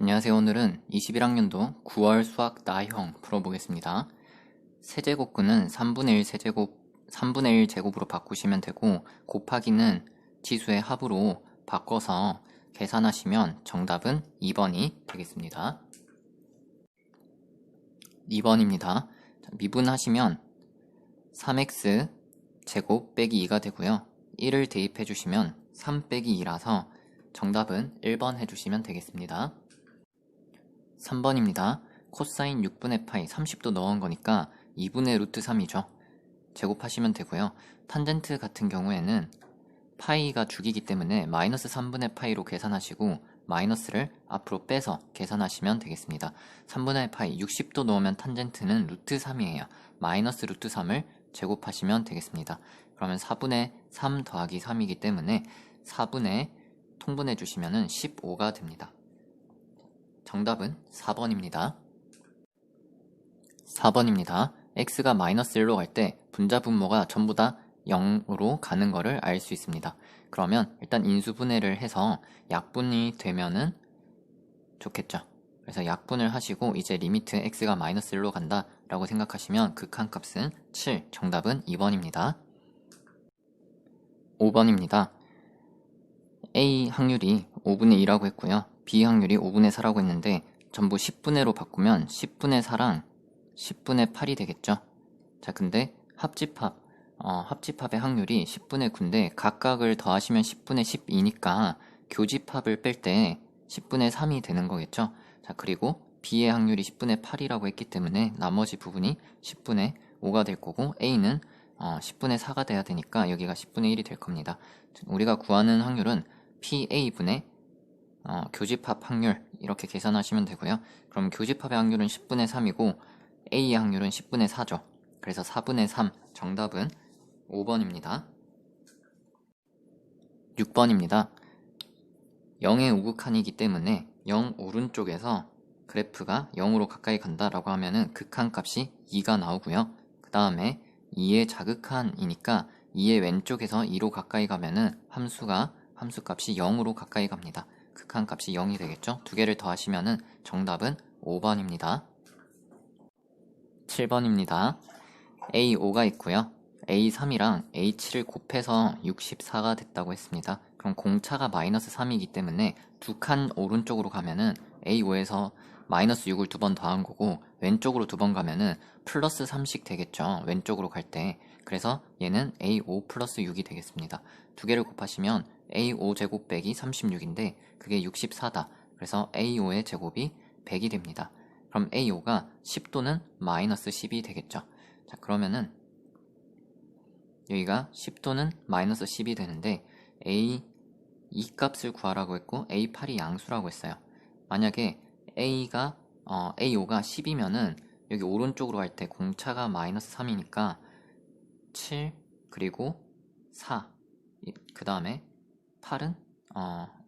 안녕하세요. 오늘은 21학년도 9월 수학 나형 풀어보겠습니다. 세제곱근은 3분의 1 세제곱, 3분의 1 제곱으로 바꾸시면 되고, 곱하기는 지수의 합으로 바꿔서 계산하시면 정답은 2번이 되겠습니다. 2번입니다. 미분하시면 3x 제곱 빼기 2가 되고요. 1을 대입해 주시면 3 빼기 2라서 정답은 1번 해주시면 되겠습니다. 3번입니다. 코사인 6분의 파이 30도 넣은 거니까 2분의 루트 3이죠. 제곱하시면 되고요. 탄젠트 같은 경우에는 파이가 주기이기 때문에 마이너스 3분의 파이로 계산하시고 마이너스를 앞으로 빼서 계산하시면 되겠습니다. 3분의 파이 60도 넣으면 탄젠트는 루트 3이에요. 마이너스 루트 3을 제곱하시면 되겠습니다. 그러면 4분의 3 더하기 3이기 때문에 4분의 통분해 주시면 15가 됩니다. 정답은 4번입니다. 4번입니다. x가 마이너스 1로 갈 때 분자 분모가 전부 다 0으로 가는 거를 알 수 있습니다. 그러면 일단 인수분해를 해서 약분이 되면은 좋겠죠. 그래서 약분을 하시고 이제 리미트 x가 마이너스 1로 간다 라고 생각하시면 극한값은 7, 정답은 2번입니다. 5번입니다. A 확률이 5분의 2라고 했고요. B 확률이 5분의 4라고 했는데 전부 10분의로 바꾸면 10분의 4랑 10분의 8이 되겠죠. 자, 근데 합집합의 확률이 10분의 9인데 각각을 더하시면 10분의 12니까 교집합을 뺄 때 10분의 3이 되는 거겠죠. 자, 그리고 B의 확률이 10분의 8이라고 했기 때문에 나머지 부분이 10분의 5가 될 거고 A는 10분의 4가 돼야 되니까 여기가 10분의 1이 될 겁니다. 우리가 구하는 확률은 PA분의 교집합 확률 이렇게 계산하시면 되고요. 그럼 교집합의 확률은 10분의 3이고 A의 확률은 10분의 4죠. 그래서 4분의 3 정답은 5번입니다. 6번입니다. 0의 우극한이기 때문에 0 오른쪽에서 그래프가 0으로 가까이 간다라고 하면은 극한값이 2가 나오고요. 그 다음에 2의 자극한이니까 2의 왼쪽에서 2로 가까이 가면은 함수값이 0으로 가까이 갑니다. 극한값이 0이 되겠죠? 두 개를 더하시면은 정답은 5번입니다. 7번입니다. A5가 있고요. A3이랑 A7을 곱해서 64가 됐다고 했습니다. 그럼 공차가 마이너스 3이기 때문에 두 칸 오른쪽으로 가면은 A5에서 마이너스 6을 두 번 더한 거고 왼쪽으로 두 번 가면은 플러스 3씩 되겠죠. 왼쪽으로 갈 때. 그래서 얘는 A5 플러스 6이 되겠습니다. 두 개를 곱하시면 A5 제곱 빼기 36인데 그게 64다. 그래서 A5의 제곱이 100이 됩니다. 그럼 A5가 10도는 마이너스 10이 되겠죠. 자, 그러면은 여기가 10도는 마이너스 10이 되는데 A 2값을 구하라고 했고 A8이 양수라고 했어요. 만약에 A5가 10이면은 여기 오른쪽으로 갈 때 공차가 마이너스 3이니까 7 그리고 4 그 다음에 8은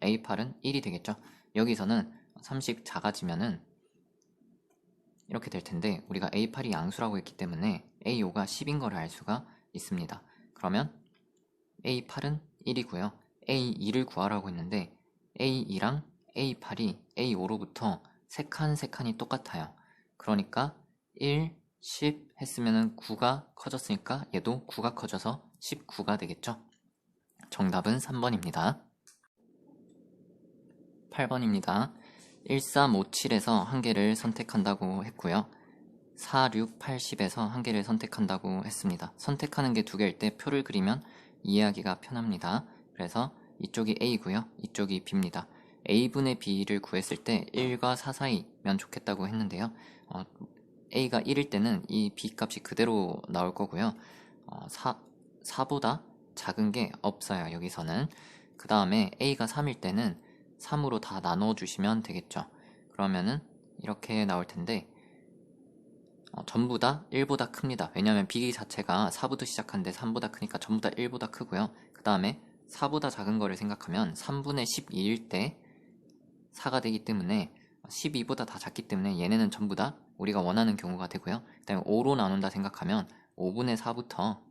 A8은 1이 되겠죠. 여기서는 30 작아지면은 이렇게 될 텐데 우리가 A8이 양수라고 했기 때문에 A5가 10인 거를 알 수가 있습니다. 그러면 A8은 1이고요. A2를 구하라고 했는데 A2랑 A8이 A5로부터 3칸이 똑같아요. 그러니까 1, 10 했으면 9가 커졌으니까 얘도 9가 커져서 19가 되겠죠. 정답은 3번입니다. 8번입니다. 1357에서 한 개를 선택한다고 했고요. 4, 6, 8, 10에서 한 개를 선택한다고 했습니다. 선택하는 게 두 개일 때 표를 그리면 이해하기가 편합니다. 그래서 이쪽이 A고요. 이쪽이 B입니다. A분의 B를 구했을 때 1과 4 사이면 좋겠다고 했는데요. A가 1일 때는 이 B 값이 그대로 나올 거고요. 4보다 작은 게 없어요. 여기서는. 그 다음에 A가 3일 때는 3으로 다 나눠주시면 되겠죠. 그러면은 이렇게 나올 텐데 전부 다 1보다 큽니다. 왜냐하면 B 자체가 4부터 시작하는데 3보다 크니까 전부 다 1보다 크고요. 그 다음에 4보다 작은 거를 생각하면 3분의 12일 때 4가 되기 때문에 12보다 다 작기 때문에 얘네는 전부 다 우리가 원하는 경우가 되고요. 그 다음에 5로 나눈다 생각하면 5분의 4부터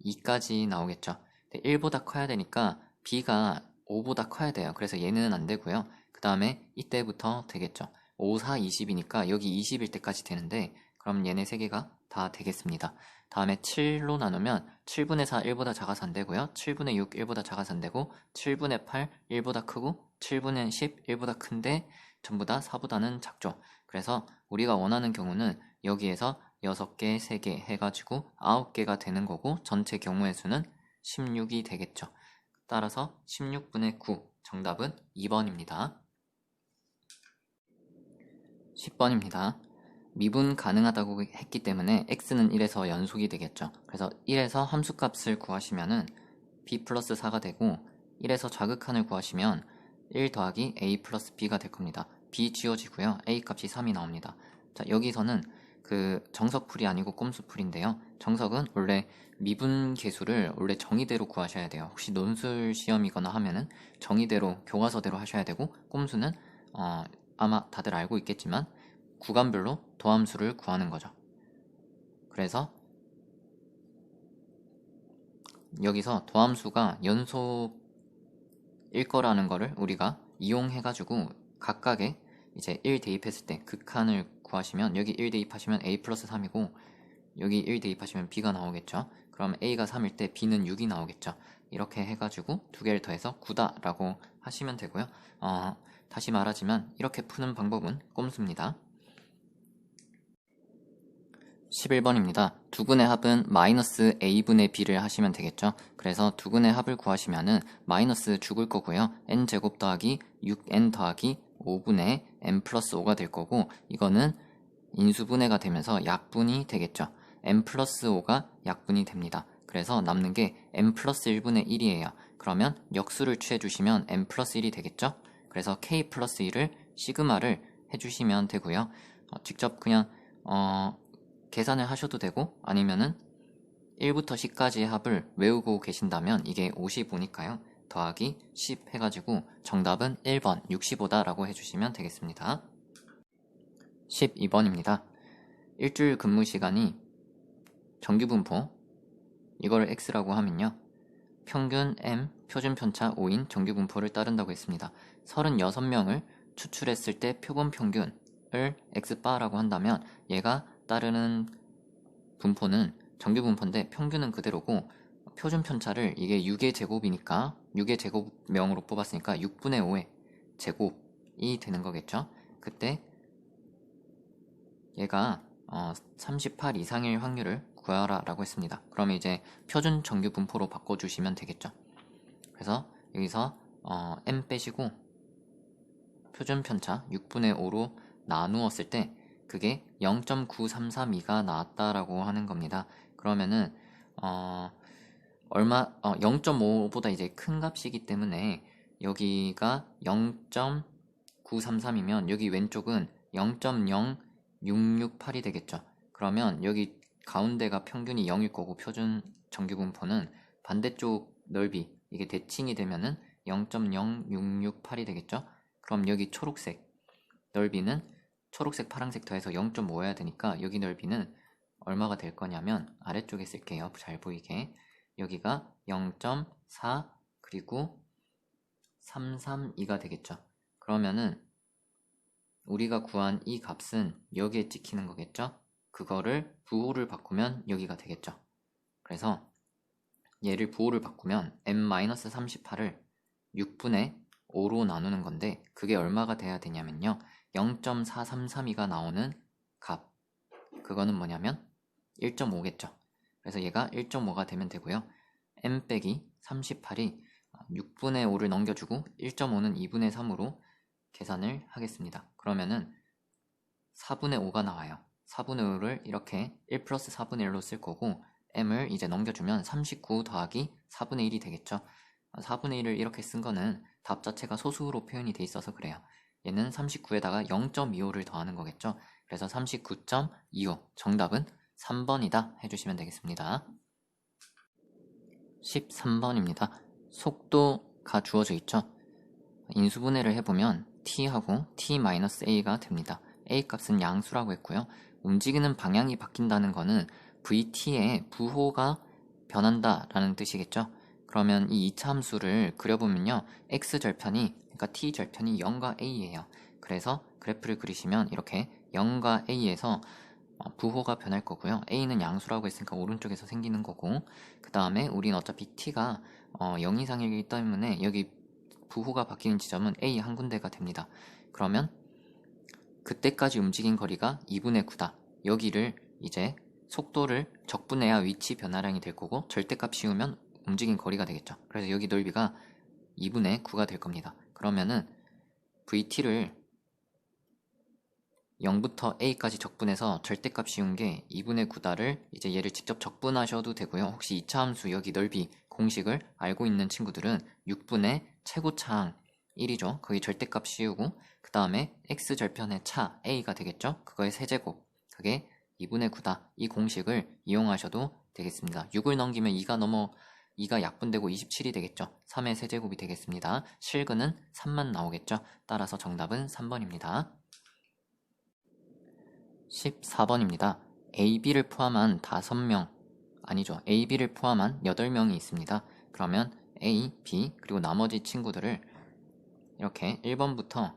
2까지 나오겠죠. 1보다 커야 되니까 B가 5보다 커야 돼요. 그래서 얘는 안 되고요. 그 다음에 이때부터 되겠죠. 5, 4, 20이니까 여기 20일 때까지 되는데 그럼 얘네 세 개가 다 되겠습니다. 다음에 7로 나누면 7분의 4 1보다 작아서 안 되고요. 7분의 6 1보다 작아서 안 되고 7분의 8 1보다 크고 7분의 10 1보다 큰데 전부 다 4보다는 작죠. 그래서 우리가 원하는 경우는 여기에서 6개, 3개 해가지고 9개가 되는 거고 전체 경우의 수는 16이 되겠죠. 따라서 16분의 9 정답은 2번입니다. 10번입니다. 미분 가능하다고 했기 때문에 x는 1에서 연속이 되겠죠. 그래서 1에서 함수값을 구하시면은 b 플러스 4가 되고 1에서 좌극한을 구하시면 1 더하기 a 플러스 b가 될 겁니다. b 지워지고요. a 값이 3이 나옵니다. 자, 여기서는 그 정석풀이 아니고 꼼수풀인데요. 정석은 원래 미분 계수를 원래 정의대로 구하셔야 돼요. 혹시 논술 시험이거나 하면은 정의대로 교과서대로 하셔야 되고 꼼수는 아마 다들 알고 있겠지만 구간별로 도함수를 구하는 거죠. 그래서 여기서 도함수가 연속일 거라는 거를 우리가 이용해가지고 각각의 이제 1 대입했을 때 극한을 구하시면 여기 1 대입하시면 a 플러스 3이고 여기 1 대입하시면 b가 나오겠죠. 그럼 a가 3일 때 b는 6이 나오겠죠. 이렇게 해가지고 두 개를 더해서 9다 라고 하시면 되고요. 다시 말하지만 이렇게 푸는 방법은 꼼수입니다. 11번입니다. 두근의 합은 마이너스 a분의 b를 하시면 되겠죠. 그래서 두근의 합을 구하시면은 마이너스 죽을 거고요. n제곱 더하기 6n 더하기 5분의 n 플러스 5가 될 거고 이거는 인수분해가 되면서 약분이 되겠죠. n 플러스 5가 약분이 됩니다. 그래서 남는 게 n 플러스 1분의 1이에요. 그러면 역수를 취해주시면 n 플러스 1이 되겠죠. 그래서 k 플러스 1을 시그마를 해주시면 되고요. 직접 그냥 계산을 하셔도 되고 아니면은 1부터 10까지의 합을 외우고 계신다면 이게 55니까요. 더하기 10 해가지고 정답은 1번 65다 라고 해주시면 되겠습니다. 12번입니다. 일주일 근무 시간이 정규분포 이걸 x라고 하면요. 평균 m, 표준 편차 5인 정규분포를 따른다고 했습니다. 36명을 추출했을 때 표본 평균을 x바라고 한다면 얘가 따르는 분포는 정규분포인데 평균은 그대로고 표준 편차를 이게 6의 제곱이니까 6의 제곱명으로 뽑았으니까 6분의 5의 제곱이 되는 거겠죠. 그때 얘가 38 이상일 확률을 구하라 라고 했습니다. 그러면 이제 표준 정규분포로 바꿔주시면 되겠죠. 그래서 여기서 m 빼시고 표준 편차 6분의 5로 나누었을 때 그게 0.9332가 나왔다라고 하는 겁니다. 그러면은 0.5보다 이제 큰 값이기 때문에 여기가 0.933이면 여기 왼쪽은 0.0668이 되겠죠. 그러면 여기 가운데가 평균이 0일 거고 표준 정규분포는 반대쪽 넓이 이게 대칭이 되면은 0.0668이 되겠죠. 그럼 여기 초록색 넓이는 초록색 파란색 더해서 0.5여야 되니까 여기 넓이는 얼마가 될 거냐면 아래쪽에 쓸게요. 잘 보이게 여기가 0.4 그리고 332가 되겠죠. 그러면은 우리가 구한 이 값은 여기에 찍히는 거겠죠. 그거를 부호를 바꾸면 여기가 되겠죠. 그래서 얘를 부호를 바꾸면 m-38을 6분의 5로 나누는 건데 그게 얼마가 돼야 되냐면요. 0.4332가 나오는 값 그거는 뭐냐면 1.5겠죠. 그래서 얘가 1.5가 되면 되고요. m 빼기 38이 6분의 5를 넘겨주고 1.5는 2분의 3으로 계산을 하겠습니다. 그러면은 4분의 5가 나와요. 4분의 5를 이렇게 1 플러스 4분의 1로 쓸 거고 m을 이제 넘겨주면 39 더하기 4분의 1이 되겠죠. 4분의 1을 이렇게 쓴 거는 답 자체가 소수로 표현이 돼 있어서 그래요. 얘는 39에다가 0.25를 더하는 거겠죠. 그래서 39.25 정답은 3번이다 해주시면 되겠습니다. 13번입니다. 속도가 주어져 있죠. 인수분해를 해보면 t하고 t-a가 됩니다. a 값은 양수라고 했고요. 움직이는 방향이 바뀐다는 거는 vt의 부호가 변한다 라는 뜻이겠죠. 그러면 이 2차 함수를 그려보면요. x절편이 그러니까 t절편이 0과 a예요. 그래서 그래프를 그리시면 이렇게 0과 a에서 부호가 변할 거고요. a는 양수라고 했으니까 오른쪽에서 생기는 거고, 그 다음에 우린 어차피 t가 0 이상이기 때문에 여기 부호가 바뀌는 지점은 a 한 군데가 됩니다. 그러면 그때까지 움직인 거리가 2분의 9다. 여기를 이제 속도를 적분해야 위치 변화량이 될 거고, 절대값 씌우면 움직인 거리가 되겠죠. 그래서 여기 넓이가 2분의 9가 될 겁니다. 그러면은 vt를 0부터 a까지 적분해서 절대값 씌운 게 2분의 9다를 이제 얘를 직접 적분하셔도 되고요. 혹시 2차 함수 여기 넓이 공식을 알고 있는 친구들은 6분의 최고차항 1이죠. 거기 절대값 씌우고 그 다음에 x절편의 차 a가 되겠죠. 그거의 세제곱, 그게 2분의 9다. 이 공식을 이용하셔도 되겠습니다. 6을 넘기면 2가 약분되고 27이 되겠죠. 3의 세제곱이 되겠습니다. 실근은 3만 나오겠죠. 따라서 정답은 3번입니다. 14번입니다. AB를 포함한 5명, 아니죠. AB를 포함한 8명이 있습니다. 그러면 A, B, 그리고 나머지 친구들을 이렇게 1번부터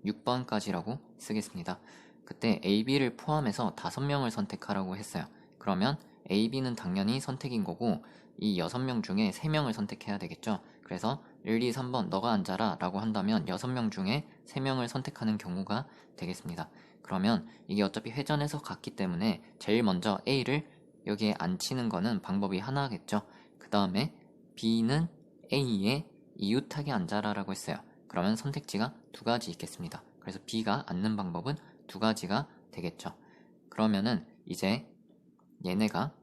6번까지라고 쓰겠습니다. 그때 AB를 포함해서 5명을 선택하라고 했어요. 그러면 AB는 당연히 선택인 거고 이 6명 중에 3명을 선택해야 되겠죠. 그래서 1, 2, 3번 너가 앉아라 라고 한다면 6명 중에 3명을 선택하는 경우가 되겠습니다. 그러면 이게 어차피 회전해서 갔기 때문에 제일 먼저 A를 여기에 앉히는 거는 방법이 하나겠죠. 그 다음에 B는 A에 이웃하게 앉아라 라고 했어요. 그러면 선택지가 2가지 있겠습니다. 그래서 B가 앉는 방법은 2가지가 되겠죠. 그러면은 이제 얘네가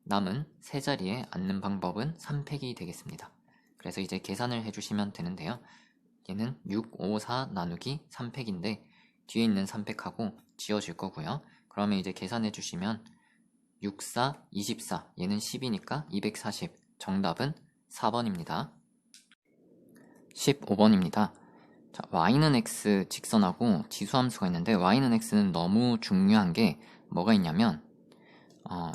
남은 세 자리에 앉는 방법은 3팩이 되겠습니다. 그래서 이제 계산을 해주시면 되는데요. 얘는 6, 5, 4 나누기 3팩인데 뒤에 있는 3팩하고 지워질 거고요. 그러면 이제 계산해 주시면 6, 4, 24 얘는 10이니까 240 정답은 4번입니다. 15번입니다. 자, y는 x 직선하고 지수함수가 있는데 y는 x는 너무 중요한 게 뭐가 있냐면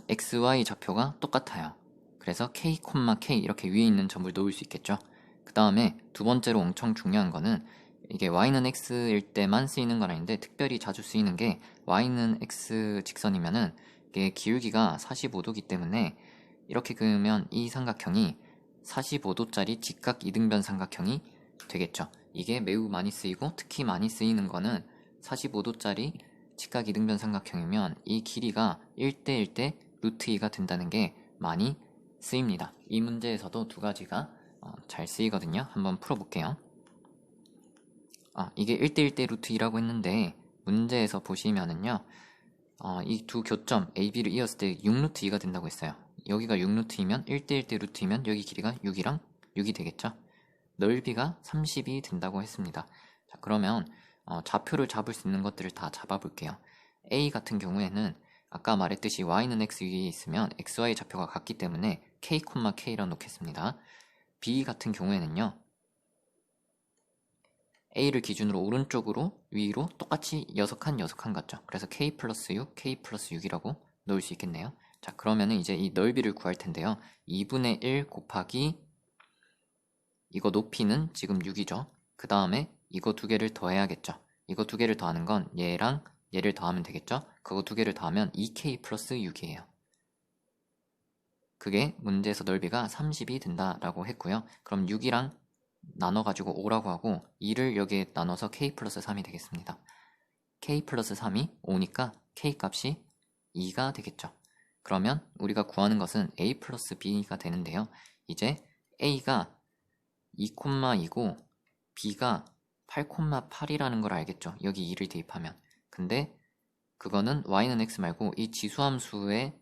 xy 좌표가 똑같아요. 그래서 k, k 이렇게 위에 있는 점을 놓을 수 있겠죠. 그 다음에 두 번째로 엄청 중요한 거는 이게 y는 x일 때만 쓰이는 건 아닌데 특별히 자주 쓰이는 게 y는 x 직선이면은 이게 기울기가 45도기 때문에 이렇게 그으면 이 삼각형이 45도짜리 직각 이등변 삼각형이 되겠죠. 이게 매우 많이 쓰이고 특히 많이 쓰이는 거는 45도짜리 직각 이등변 삼각형이면 이 길이가 1대1 대 루트 2가 된다는 게 많이 쓰입니다. 이 문제에서도 2가지가 잘 쓰이거든요. 한번 풀어볼게요. 이게 1대1 대 루트 2라고 했는데 문제에서 보시면은요. 이 두 교점 AB를 이었을 때 6루트 2가 된다고 했어요. 여기가 6루트이면 1대1 대 루트 2면 여기 길이가 6이랑 6이 되겠죠. 넓이가 30이 된다고 했습니다. 자, 그러면 좌표를 잡을 수 있는 것들을 다 잡아볼게요. A 같은 경우에는 아까 말했듯이 y는 x 위에 있으면 xy 좌표가 같기 때문에 k, k라 놓겠습니다. B 같은 경우에는요. A를 기준으로 오른쪽으로 위로 똑같이 6칸 같죠. 그래서 k 플러스 6, k 플러스 6이라고 놓을 수 있겠네요. 자, 그러면은 이제 이 넓이를 구할 텐데요. 2분의 1 곱하기 이거 높이는 지금 6이죠. 그 다음에 이거 두 개를 더해야겠죠. 이거 두 개를 더하는 건 얘랑 얘를 더하면 되겠죠. 그거 두 개를 더하면 2k 플러스 6이에요. 그게 문제에서 넓이가 30이 된다라고 했고요. 그럼 6이랑 나눠가지고 5라고 하고 2를 여기에 나눠서 k 플러스 3이 되겠습니다. k 플러스 3이 5니까 k 값이 2가 되겠죠. 그러면 우리가 구하는 것은 a 플러스 b가 되는데요. 이제 a가 2,2고 b가 8,8이라는 걸 알겠죠. 여기 2를 대입하면. 근데 그거는 y는 x 말고 이 지수함수의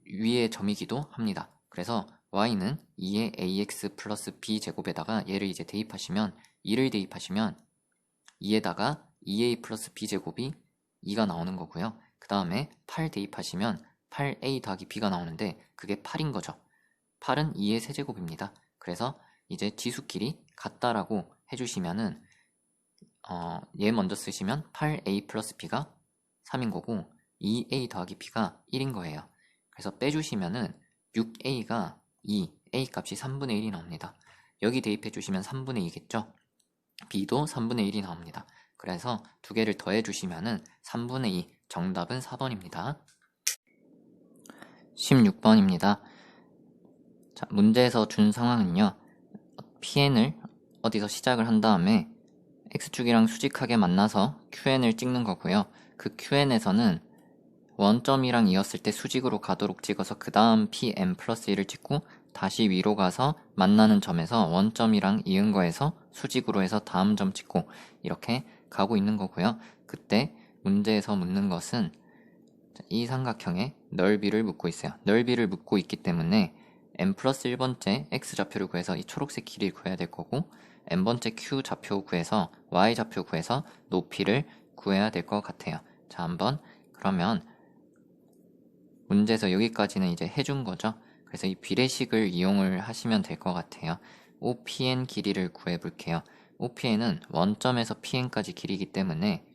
위의 점이기도 합니다. 그래서 y는 2의 ax 플러스 b 제곱에다가 얘를 이제 대입하시면 2를 대입하시면 2에다가 2a 플러스 b 제곱이 2가 나오는 거고요. 그 다음에 8 대입하시면 8a 더하기 b가 나오는데 그게 8인 거죠. 8은 2의 세제곱입니다. 그래서 이제 지수끼리 같다라고 해주시면은 얘 먼저 쓰시면 8a 플러스 b가 3인 거고 2a 더하기 b가 1인 거예요. 그래서 빼주시면은 6a가 2, a 값이 3분의 1이 나옵니다. 여기 대입해 주시면 3분의 2겠죠? b도 3분의 1이 나옵니다. 그래서 두 개를 더해 주시면은 3분의 2, 정답은 4번입니다. 16번입니다. 자, 문제에서 준 상황은요. pn을 어디서 시작을 한 다음에 x축이랑 수직하게 만나서 qn을 찍는 거고요. 그 qn에서는 원점이랑 이었을 때 수직으로 가도록 찍어서 그 다음 pn 플러스 1을 찍고 다시 위로 가서 만나는 점에서 원점이랑 이은 거에서 수직으로 해서 다음 점 찍고 이렇게 가고 있는 거고요. 그때 문제에서 묻는 것은 이 삼각형의 넓이를 묻고 있어요. 넓이를 묻고 있기 때문에 n 플러스 1번째 x좌표를 구해서 이 초록색 길이를 구해야 될 거고 n번째 q좌표 구해서 y좌표 구해서 높이를 구해야 될 것 같아요. 자, 한번 그러면 문제에서 여기까지는 이제 해준 거죠. 그래서 이 비례식을 이용을 하시면 될 것 같아요. OPN 길이를 구해볼게요. OPN은 원점에서 PN까지 길이기 때문에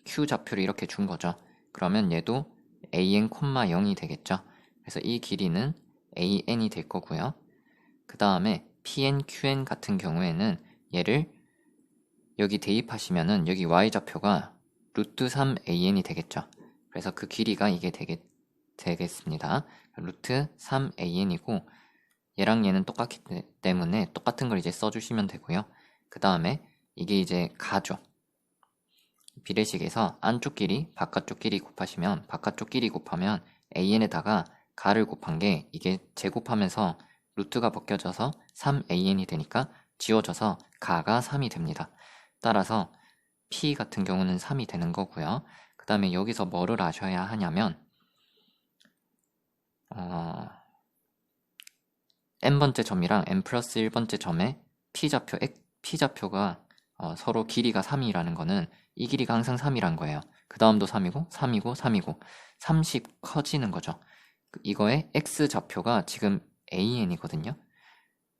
Q좌표를 이렇게 준 거죠. 그러면 얘도 AN, 0이 되겠죠. 그래서 이 길이는 AN이 될 거고요. 그 다음에 PN, QN 같은 경우에는 얘를 여기 대입하시면은 여기 Y좌표가 루트 3AN이 되겠죠. 그래서 그 길이가 이게 되겠습니다. 루트 3AN이고 얘랑 얘는 똑같기 때문에 똑같은 걸 이제 써주시면 되고요. 그 다음에 이게 이제 가죠. 비례식에서 안쪽 길이, 바깥쪽 길이 곱하시면 바깥쪽 길이 곱하면 AN에다가 가를 곱한 게 이게 제곱하면서 루트가 벗겨져서 3AN이 되니까 지워져서 가가 3이 됩니다. 따라서 P 같은 경우는 3이 되는 거고요. 그 다음에 여기서 뭐를 아셔야 하냐면 n번째 점이랑 n 플러스 1번째 점의 P좌표가 서로 길이가 3이라는 거는 이 길이가 항상 3이란 거예요. 그 다음도 3이고 3이고 3이고 30 커지는 거죠. 이거의 x좌표가 지금 AN이거든요.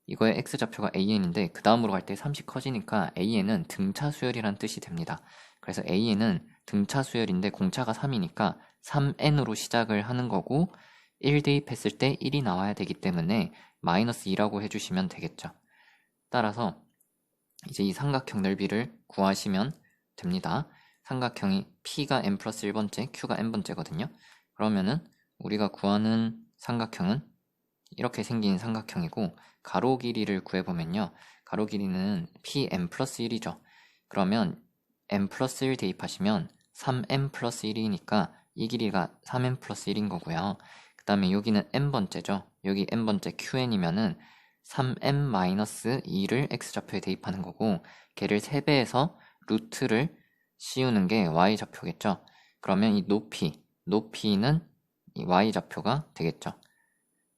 이거의 x좌표가 AN인데 그 다음으로 갈 때 30 커지니까 AN은 등차 수열이란 뜻이 됩니다. 그래서 AN은 등차 수열인데 공차가 3이니까 3n으로 시작을 하는 거고 1 대입했을 때 1이 나와야 되기 때문에 마이너스 2라고 해주시면 되겠죠. 따라서 이제 이 삼각형 넓이를 구하시면 됩니다. 삼각형이 P가 n 플러스 1번째, Q가 n번째거든요. 그러면은 우리가 구하는 삼각형은 이렇게 생긴 삼각형이고 가로 길이를 구해보면요. 가로 길이는 Pn 플러스 1이죠. 그러면 n 플러스 1 대입하시면 3n 플러스 1이니까 이 길이가 3n 플러스 1인 거고요. 그 다음에 여기는 n번째죠. 여기 n번째 qn이면은 3n-2를 x좌표에 대입하는 거고 걔를 3배해서 루트를 씌우는 게 y좌표겠죠. 그러면 이 높이는 이 y좌표가 되겠죠.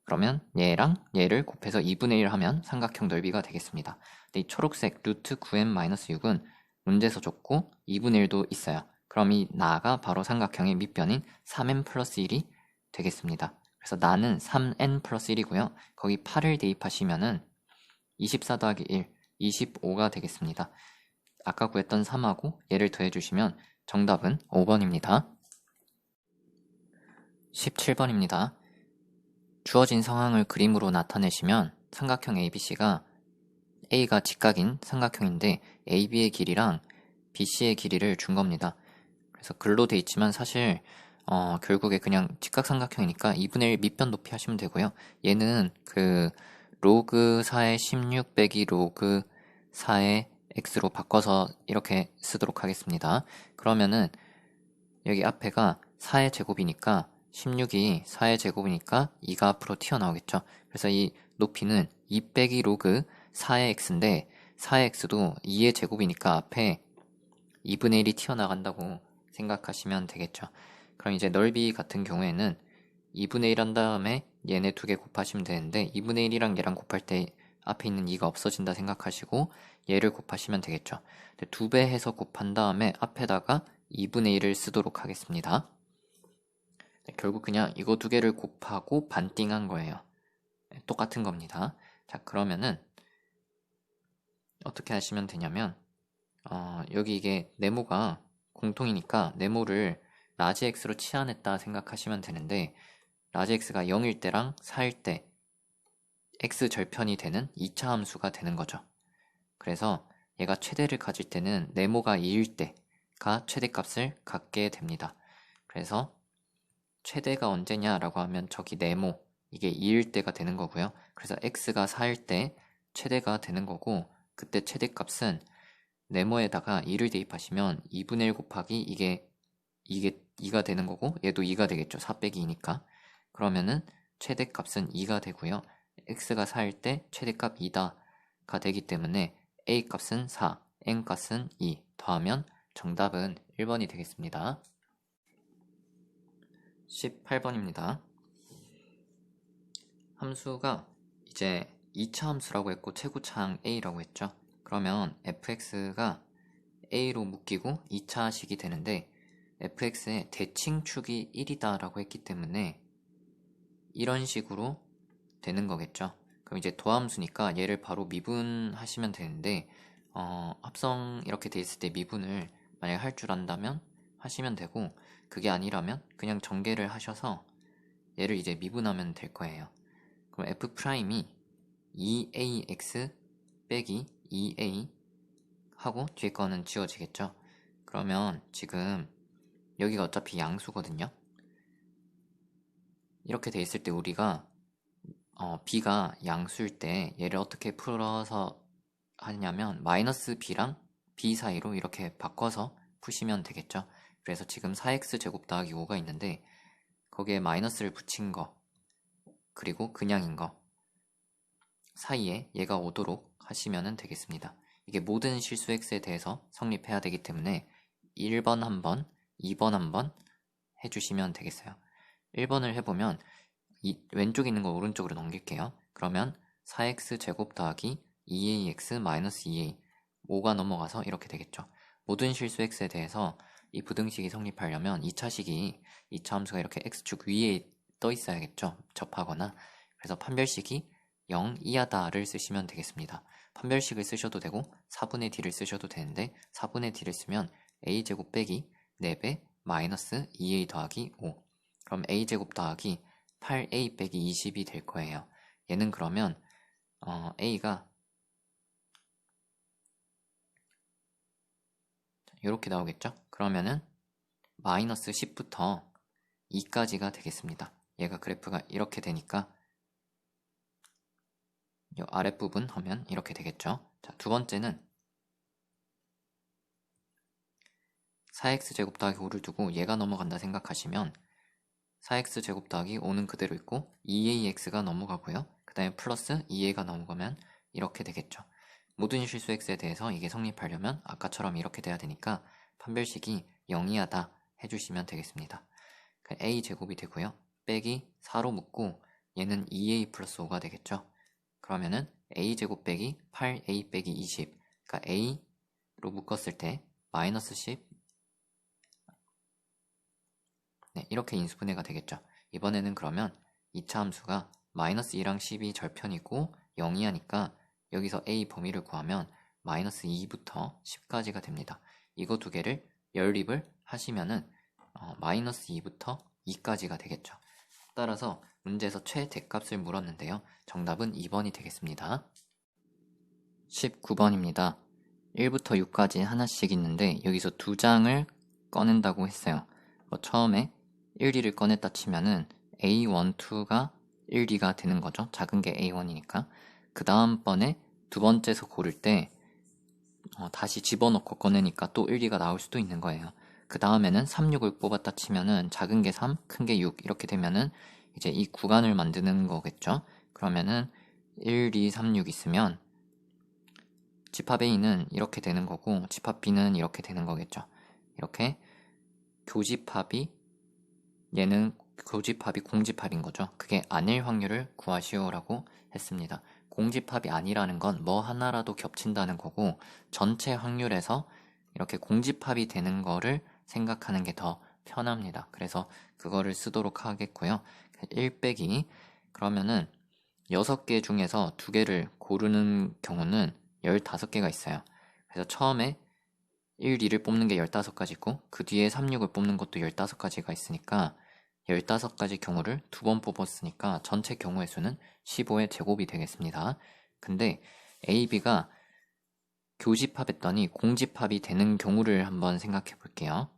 그러면 얘랑 얘를 곱해서 2분의 1 하면 삼각형 넓이가 되겠습니다. 근데 이 초록색 루트 9n-6은 문제에서 줬고 2분의 1도 있어요. 그럼 이 나가 바로 삼각형의 밑변인 3n 플러스 1이 되겠습니다. 그래서 나는 3n 플러스 1이고요. 거기 8을 대입하시면은 24 더하기 1, 25가 되겠습니다. 아까 구했던 3하고 얘를 더해주시면 정답은 5번입니다. 17번입니다. 주어진 상황을 그림으로 나타내시면 삼각형 ABC가 A가 직각인 삼각형인데 AB의 길이랑 BC의 길이를 준 겁니다. 그래서 글로 돼 있지만 사실 결국에 그냥 직각삼각형이니까 2분의 1 밑변 높이 하시면 되고요. 얘는 그 로그 4의 16 빼기 로그 4의 x로 바꿔서 이렇게 쓰도록 하겠습니다. 그러면은 여기 앞에가 4의 제곱이니까 16이 4의 제곱이니까 2가 앞으로 튀어나오겠죠. 그래서 이 높이는 2 빼기 로그 4의 x인데 4의 x도 2의 제곱이니까 앞에 2분의 1이 튀어나간다고 생각하시면 되겠죠. 그럼 이제 넓이 같은 경우에는 2분의 1 한 다음에 얘네 두 개 곱하시면 되는데 2분의 1이랑 얘랑 곱할 때 앞에 있는 2가 없어진다 생각하시고 얘를 곱하시면 되겠죠. 2배 해서 곱한 다음에 앞에다가 2분의 1을 쓰도록 하겠습니다. 결국 그냥 이거 두 개를 곱하고 반띵한 거예요. 똑같은 겁니다. 자, 그러면은 어떻게 하시면 되냐면 여기 이게 네모가 공통이니까 네모를 라지 x로 치환했다 생각하시면 되는데 라지 x가 0일 때랑 4일 때 x 절편이 되는 2차 함수가 되는 거죠. 그래서 얘가 최대를 가질 때는 네모가 2일 때가 최대값을 갖게 됩니다. 그래서 최대가 언제냐라고 하면 저기 네모, 이게 2일 때가 되는 거고요. 그래서 x가 4일 때 최대가 되는 거고, 그때 최대값은 네모에다가 2를 대입하시면 2분의 1 곱하기 이게 2가 되는 거고, 얘도 2가 되겠죠. 4 빼기 2니까. 그러면은 최대값은 2가 되고요. x가 4일 때 최대값 2다가 되기 때문에 a 값은 4, n 값은 2 더하면 정답은 1번이 되겠습니다. 18번입니다. 함수가 이제 2차 함수라고 했고 최고차항 a라고 했죠. 그러면 fx가 a로 묶이고 2차식이 되는데 fx의 대칭축이 1이다 라고 했기 때문에 이런 식으로 되는 거겠죠. 그럼 이제 도함수니까 얘를 바로 미분하시면 되는데 합성 이렇게 돼 있을 때 미분을 만약 할 줄 안다면 하시면 되고, 그게 아니라면 그냥 전개를 하셔서 얘를 이제 미분하면 될 거예요. 그럼 f'이 2ax 빼기 2a 하고 뒤에 거는 지워지겠죠. 그러면 지금 여기가 어차피 양수거든요. 이렇게 돼 있을 때 우리가 b가 양수일 때 얘를 어떻게 풀어서 하냐면 마이너스 b랑 b 사이로 이렇게 바꿔서 푸시면 되겠죠. 그래서 지금 4x 제곱 더하기 5가 있는데 거기에 마이너스를 붙인 거 그리고 그냥인 거 사이에 얘가 오도록 하시면 되겠습니다. 이게 모든 실수 x에 대해서 성립해야 되기 때문에 1번 한번, 2번 한번 해주시면 되겠어요. 1번을 해보면 이 왼쪽에 있는 거 오른쪽으로 넘길게요. 그러면 4x 제곱 더하기 2ax 마이너스 2a 5가 넘어가서 이렇게 되겠죠. 모든 실수 x에 대해서 이 부등식이 성립하려면 2차식이 2차 함수가 이렇게 x축 위에 떠 있어야겠죠. 접하거나. 그래서 판별식이 0 이하다를 쓰시면 되겠습니다. 판별식을 쓰셔도 되고 4분의 d를 쓰셔도 되는데 4분의 d를 쓰면 a제곱 빼기 4배 마이너스 2a 더하기 5. 그럼 a제곱 더하기 8a 빼기 20이 될 거예요. 얘는 그러면 a가 이렇게 나오겠죠? 그러면은 마이너스 10부터 2까지가 되겠습니다. 얘가 그래프가 이렇게 되니까 이 아랫부분 하면 이렇게 되겠죠? 자, 두 번째는 4x제곱 더하기 5를 두고 얘가 넘어간다 생각하시면 4x제곱 더하기 5는 그대로 있고 2ax가 넘어가고요. 그 다음에 플러스 2a가 넘어가면 이렇게 되겠죠. 모든 실수 x에 대해서 이게 성립하려면 아까처럼 이렇게 돼야 되니까 판별식이 0이하다 해주시면 되겠습니다. a제곱이 되고요. 빼기 4로 묶고 얘는 2a 플러스 5가 되겠죠. 그러면은 a제곱 빼기 8a 빼기 20, 그러니까 a로 묶었을 때 마이너스 10, 네, 이렇게 인수분해가 되겠죠. 이번에는 그러면 2차 함수가 마이너스 2랑 10이 절편이고 0이 하니까 여기서 a 범위를 구하면 마이너스 2부터 10까지가 됩니다. 이거 두 개를 연립을 하시면은 마이너스 2부터 2까지가 되겠죠. 따라서 문제에서 최대값을 물었는데요. 정답은 2번이 되겠습니다. 19번입니다. 1부터 6까지 하나씩 있는데 여기서 두 장을 꺼낸다고 했어요. 처음에 1, 2를 꺼냈다 치면은 A1, 2가 1, 2가 되는 거죠. 작은 게 A1이니까. 그 다음번에 두 번째에서 고를 때 다시 집어넣고 꺼내니까 또 1, 2가 나올 수도 있는 거예요. 그 다음에는 3, 6을 뽑았다 치면은 작은 게 3, 큰 게 6 이렇게 되면은 이제 이 구간을 만드는 거겠죠. 그러면은 1, 2, 3, 6 있으면 집합 A는 이렇게 되는 거고 집합 B는 이렇게 되는 거겠죠. 이렇게 교집합이 얘는 교집합이 공집합인 거죠. 그게 아닐 확률을 구하시오라고 했습니다. 공집합이 아니라는 건 뭐 하나라도 겹친다는 거고 전체 확률에서 이렇게 공집합이 되는 거를 생각하는 게 더 편합니다. 그래서 그거를 쓰도록 하겠고요. 1 빼기 그러면은 6개 중에서 2개를 고르는 경우는 15개가 있어요. 그래서 처음에 1, 2를 뽑는 게 15가지 있고 그 뒤에 3, 6을 뽑는 것도 15가지가 있으니까 15가지 경우를 2번 뽑았으니까 전체 경우의 수는 15의 제곱이 되겠습니다. 근데 A, B가 교집합했더니 공집합이 되는 경우를 한번 생각해 볼게요.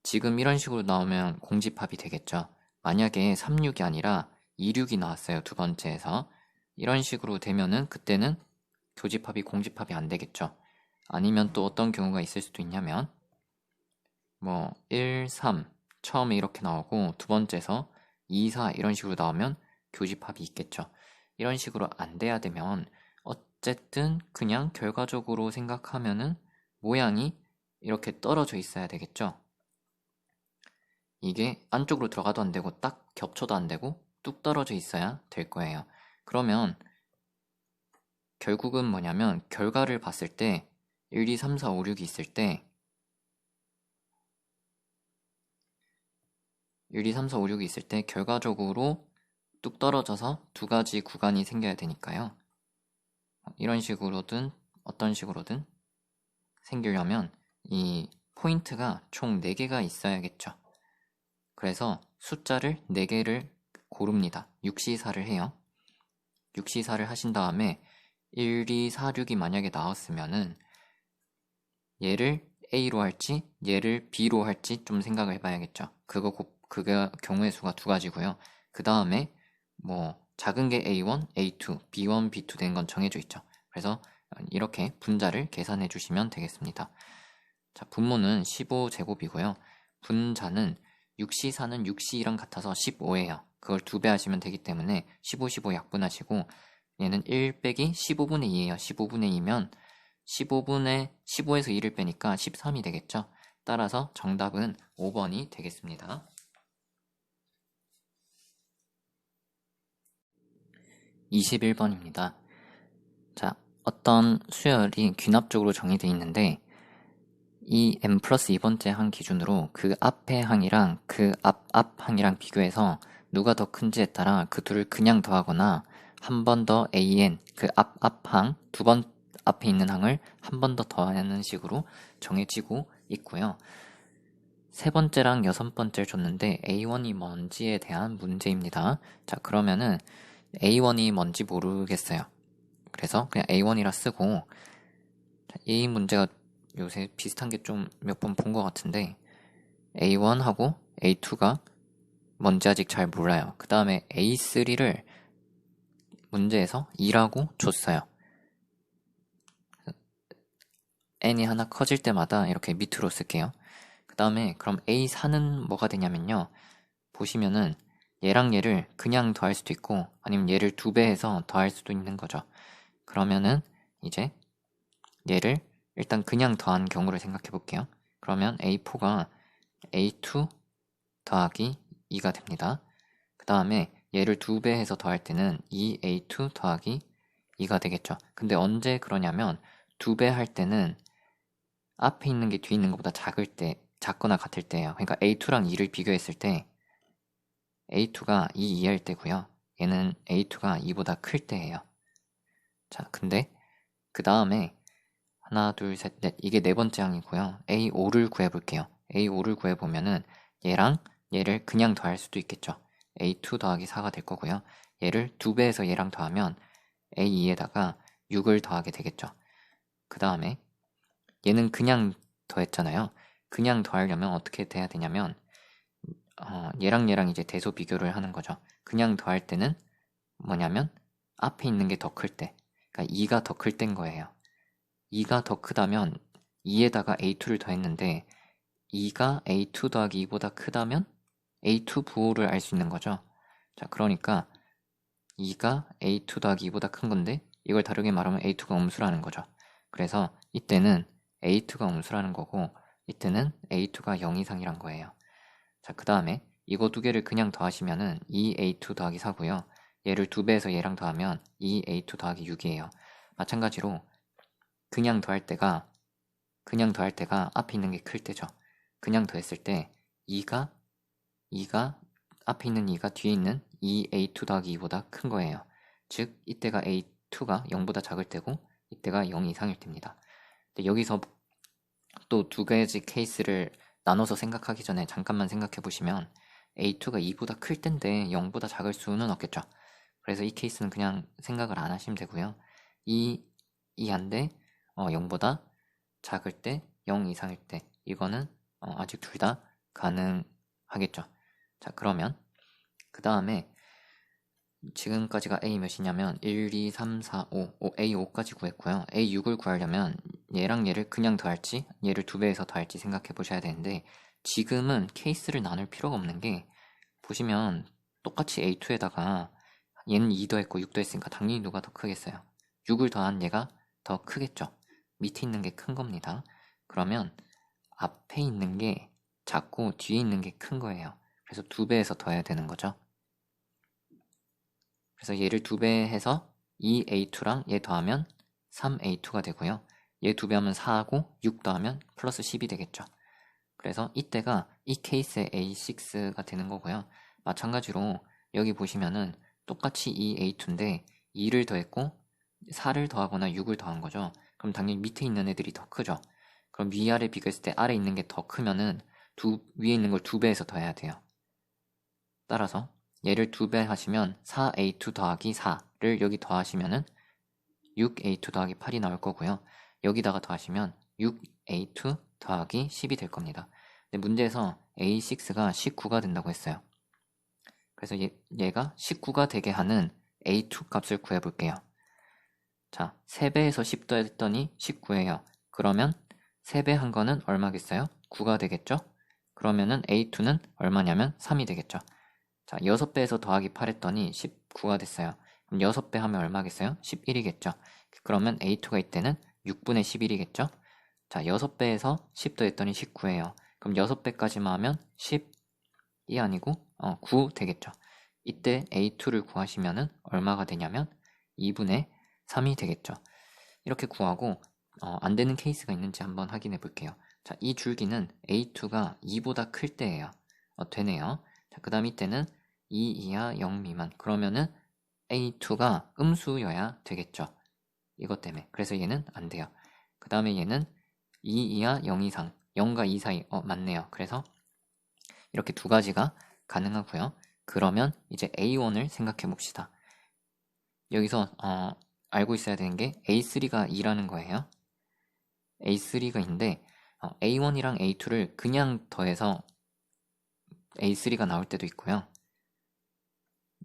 지금 이런 식으로 나오면 공집합이 되겠죠. 만약에 36이 아니라 26이 나왔어요. 두 번째에서. 이런 식으로 되면은 그때는 교집합이 공집합이 안 되겠죠. 아니면 또 어떤 경우가 있을 수도 있냐면 1, 3 처음에 이렇게 나오고 두 번째에서 2, 4 이런 식으로 나오면 교집합이 있겠죠. 이런 식으로 안 돼야 되면 어쨌든 그냥 결과적으로 생각하면은 모양이 이렇게 떨어져 있어야 되겠죠. 이게 안쪽으로 들어가도 안 되고 딱 겹쳐도 안 되고 뚝 떨어져 있어야 될 거예요. 그러면 결국은 뭐냐면 결과를 봤을 때 1, 2, 3, 4, 5, 6이 있을 때 1, 2, 3, 4, 5, 6이 있을 때 결과적으로 뚝 떨어져서 두 가지 구간이 생겨야 되니까요. 이런 식으로든 어떤 식으로든 생기려면 이 포인트가 총 4개가 있어야겠죠. 그래서 숫자를 4개를 고릅니다. 육시사를 해요. 육시사를 하신 다음에 1, 2, 4, 6이 만약에 나왔으면은 얘를 A로 할지 얘를 B로 할지 좀 생각을 해봐야겠죠. 그게 경우의 수가 2가지고요. 그 다음에 작은 게 A1, A2, B1, B2 된 건 정해져 있죠. 그래서 이렇게 분자를 계산해 주시면 되겠습니다. 자, 분모는 15제곱이고요. 분자는 6시4는 6시랑 같아서 15예요. 그걸 2배 하시면 되기 때문에 15, 15 약분하시고 얘는 1 빼기 15분의 2예요. 15분의 2면 15에서 2를 빼니까 13이 되겠죠. 따라서 정답은 5번이 되겠습니다. 21번입니다. 자, 어떤 수열이 귀납적으로 정의되어 있는데 이 n 플러스 2번째 항 기준으로 그 앞의 항이랑 그 앞 항이랑 비교해서 누가 더 큰지에 따라 그 둘을 그냥 더하거나 한 번 더 an 그 앞항 두 번 앞에 있는 항을 한 번 더 더하는 식으로 정해지고 있고요. 세 번째랑 여섯 번째를 줬는데 A1이 뭔지에 대한 문제입니다. 자, 그러면은 A1이 뭔지 모르겠어요. 그래서 그냥 A1이라 쓰고 이 문제가 요새 비슷한 게 좀 몇 번 본 것 같은데 A1하고 A2가 뭔지 아직 잘 몰라요. 그 다음에 A3를 문제에서 2라고 줬어요. n이 하나 커질 때마다 이렇게 밑으로 쓸게요. 그 다음에 그럼 A4는 뭐가 되냐면요. 보시면은 얘랑 얘를 그냥 더할 수도 있고 아니면 얘를 2배 해서 더할 수도 있는 거죠. 그러면은 이제 얘를 일단 그냥 더한 경우를 생각해 볼게요. 그러면 A4가 A2 더하기 2가 됩니다. 그 다음에 얘를 2배 해서 더할 때는 2A2 더하기 2가 되겠죠. 근데 언제 그러냐면 2배 할 때는 앞에 있는 게 뒤에 있는 것보다 작거나 같을 때예요. 그러니까 A2랑 2를 비교했을 때 A2가 2 이하일 때고요. 얘는 A2가 2보다 클 때예요. 자, 근데 그 다음에 하나, 둘, 셋, 넷 이게 네 번째 항이고요. A5를 구해볼게요. A5를 구해보면은 얘랑 얘를 그냥 더할 수도 있겠죠. A2 더하기 4가 될 거고요. 얘를 2배해서 얘랑 더하면 A2에다가 6을 더하게 되겠죠. 그 다음에 얘는 그냥 더했잖아요. 그냥 더하려면 어떻게 돼야 되냐면 얘랑 이제 대소 비교를 하는 거죠. 그냥 더할 때는 뭐냐면 앞에 있는 게 더 클 때, 그러니까 2가 더 클 때인 거예요. 2가 더 크다면 2에다가 A2를 더했는데 2가 A2 더하기 2보다 크다면 A2 부호를 알 수 있는 거죠. 자, 그러니까 2가 A2 더하기 2보다 큰 건데 이걸 다르게 말하면 A2가 음수라는 거죠. 그래서 이때는 A2가 음수라는 거고 이때는 A2가 0 이상이란 거예요. 자, 그 다음에 이거 두 개를 그냥 더하시면은 2A2 더하기 4고요. 얘를 2배해서 얘랑 더하면 2A2 더하기 6이에요. 마찬가지로 그냥 더할 때가 앞에 있는 게 클 때죠. 그냥 더했을 때 2가 앞에 있는 2가 뒤에 있는 2A2 더하기 2보다 큰 거예요. 즉 이때가 A2가 0보다 작을 때고 이때가 0 이상일 때입니다. 근데 여기서 또 두 가지 케이스를 나눠서 생각하기 전에 잠깐만 생각해 보시면 A2가 2보다 클 텐데 0보다 작을 수는 없겠죠. 그래서 이 케이스는 그냥 생각을 안 하시면 되고요. 이한데 0보다 작을 때, 0 이상일 때 이거는 아직 둘 다 가능하겠죠. 자, 그러면 그 다음에 지금까지가 A 몇이냐면 1, 2, 3, 4, 5, A5까지 구했고요. A6을 구하려면 얘랑 얘를 그냥 더할지 얘를 2배에서 더할지 생각해 보셔야 되는데, 지금은 케이스를 나눌 필요가 없는 게, 보시면 똑같이 A2에다가 얘는 2 더했고 6 더했으니까 당연히 누가 더 크겠어요? 6을 더한 얘가 더 크겠죠. 밑에 있는 게 큰 겁니다. 그러면 앞에 있는 게 작고 뒤에 있는 게 큰 거예요. 그래서 2배에서 더해야 되는 거죠. 그래서 얘를 2배 해서 2A2랑 얘 더하면 3A2가 되고요. 얘 2배 하면 4하고 6 더하면 플러스 10이 되겠죠. 그래서 이때가 이 케이스의 A6가 되는 거고요. 마찬가지로 여기 보시면은 똑같이 2A2인데 2를 더했고 4를 더하거나 6을 더한 거죠. 그럼 당연히 밑에 있는 애들이 더 크죠. 그럼 위아래 비교했을 때 아래 있는 게 더 크면은 위에 있는 걸 2배에서 더해야 돼요. 따라서 얘를 2배 하시면 4A2 더하기 4를 여기 더하시면은 6A2 더하기 8이 나올 거고요. 여기다가 더하시면 6A2 더하기 10이 될 겁니다. 근데 문제에서 A6가 19가 된다고 했어요. 그래서 얘가 19가 되게 하는 A2 값을 구해볼게요. 자, 3배에서 10 더했더니 19예요. 그러면 3배 한 거는 얼마겠어요? 9가 되겠죠? 그러면은 A2는 얼마냐면 3이 되겠죠. 자, 6배에서 더하기 8 했더니 19가 됐어요. 그럼 6배 하면 얼마겠어요? 11이겠죠. 그러면 A2가 이때는 6분의 11이겠죠. 자, 6배에서 10 더했더니 19예요. 그럼 6배까지만 하면 10이 아니고 9 되겠죠. 이때 A2를 구하시면은 얼마가 되냐면 2분의 3이 되겠죠. 이렇게 구하고 안 되는 케이스가 있는지 한번 확인해 볼게요. 자, 이 줄기는 A2가 2보다 클 때예요. 되네요. 자, 그 다음 이때는 2 이하 0 미만. 그러면은 A2가 음수여야 되겠죠. 이것 때문에. 그래서 얘는 안 돼요. 그 다음에 얘는 2 이하 0 이상. 0과 2 사이. 맞네요. 그래서 이렇게 두 가지가 가능하고요. 그러면 이제 A1을 생각해 봅시다. 여기서 알고 있어야 되는 게 A3가 2라는 거예요. A3가 2인데 A1이랑 A2를 그냥 더해서 A3가 나올 때도 있고요.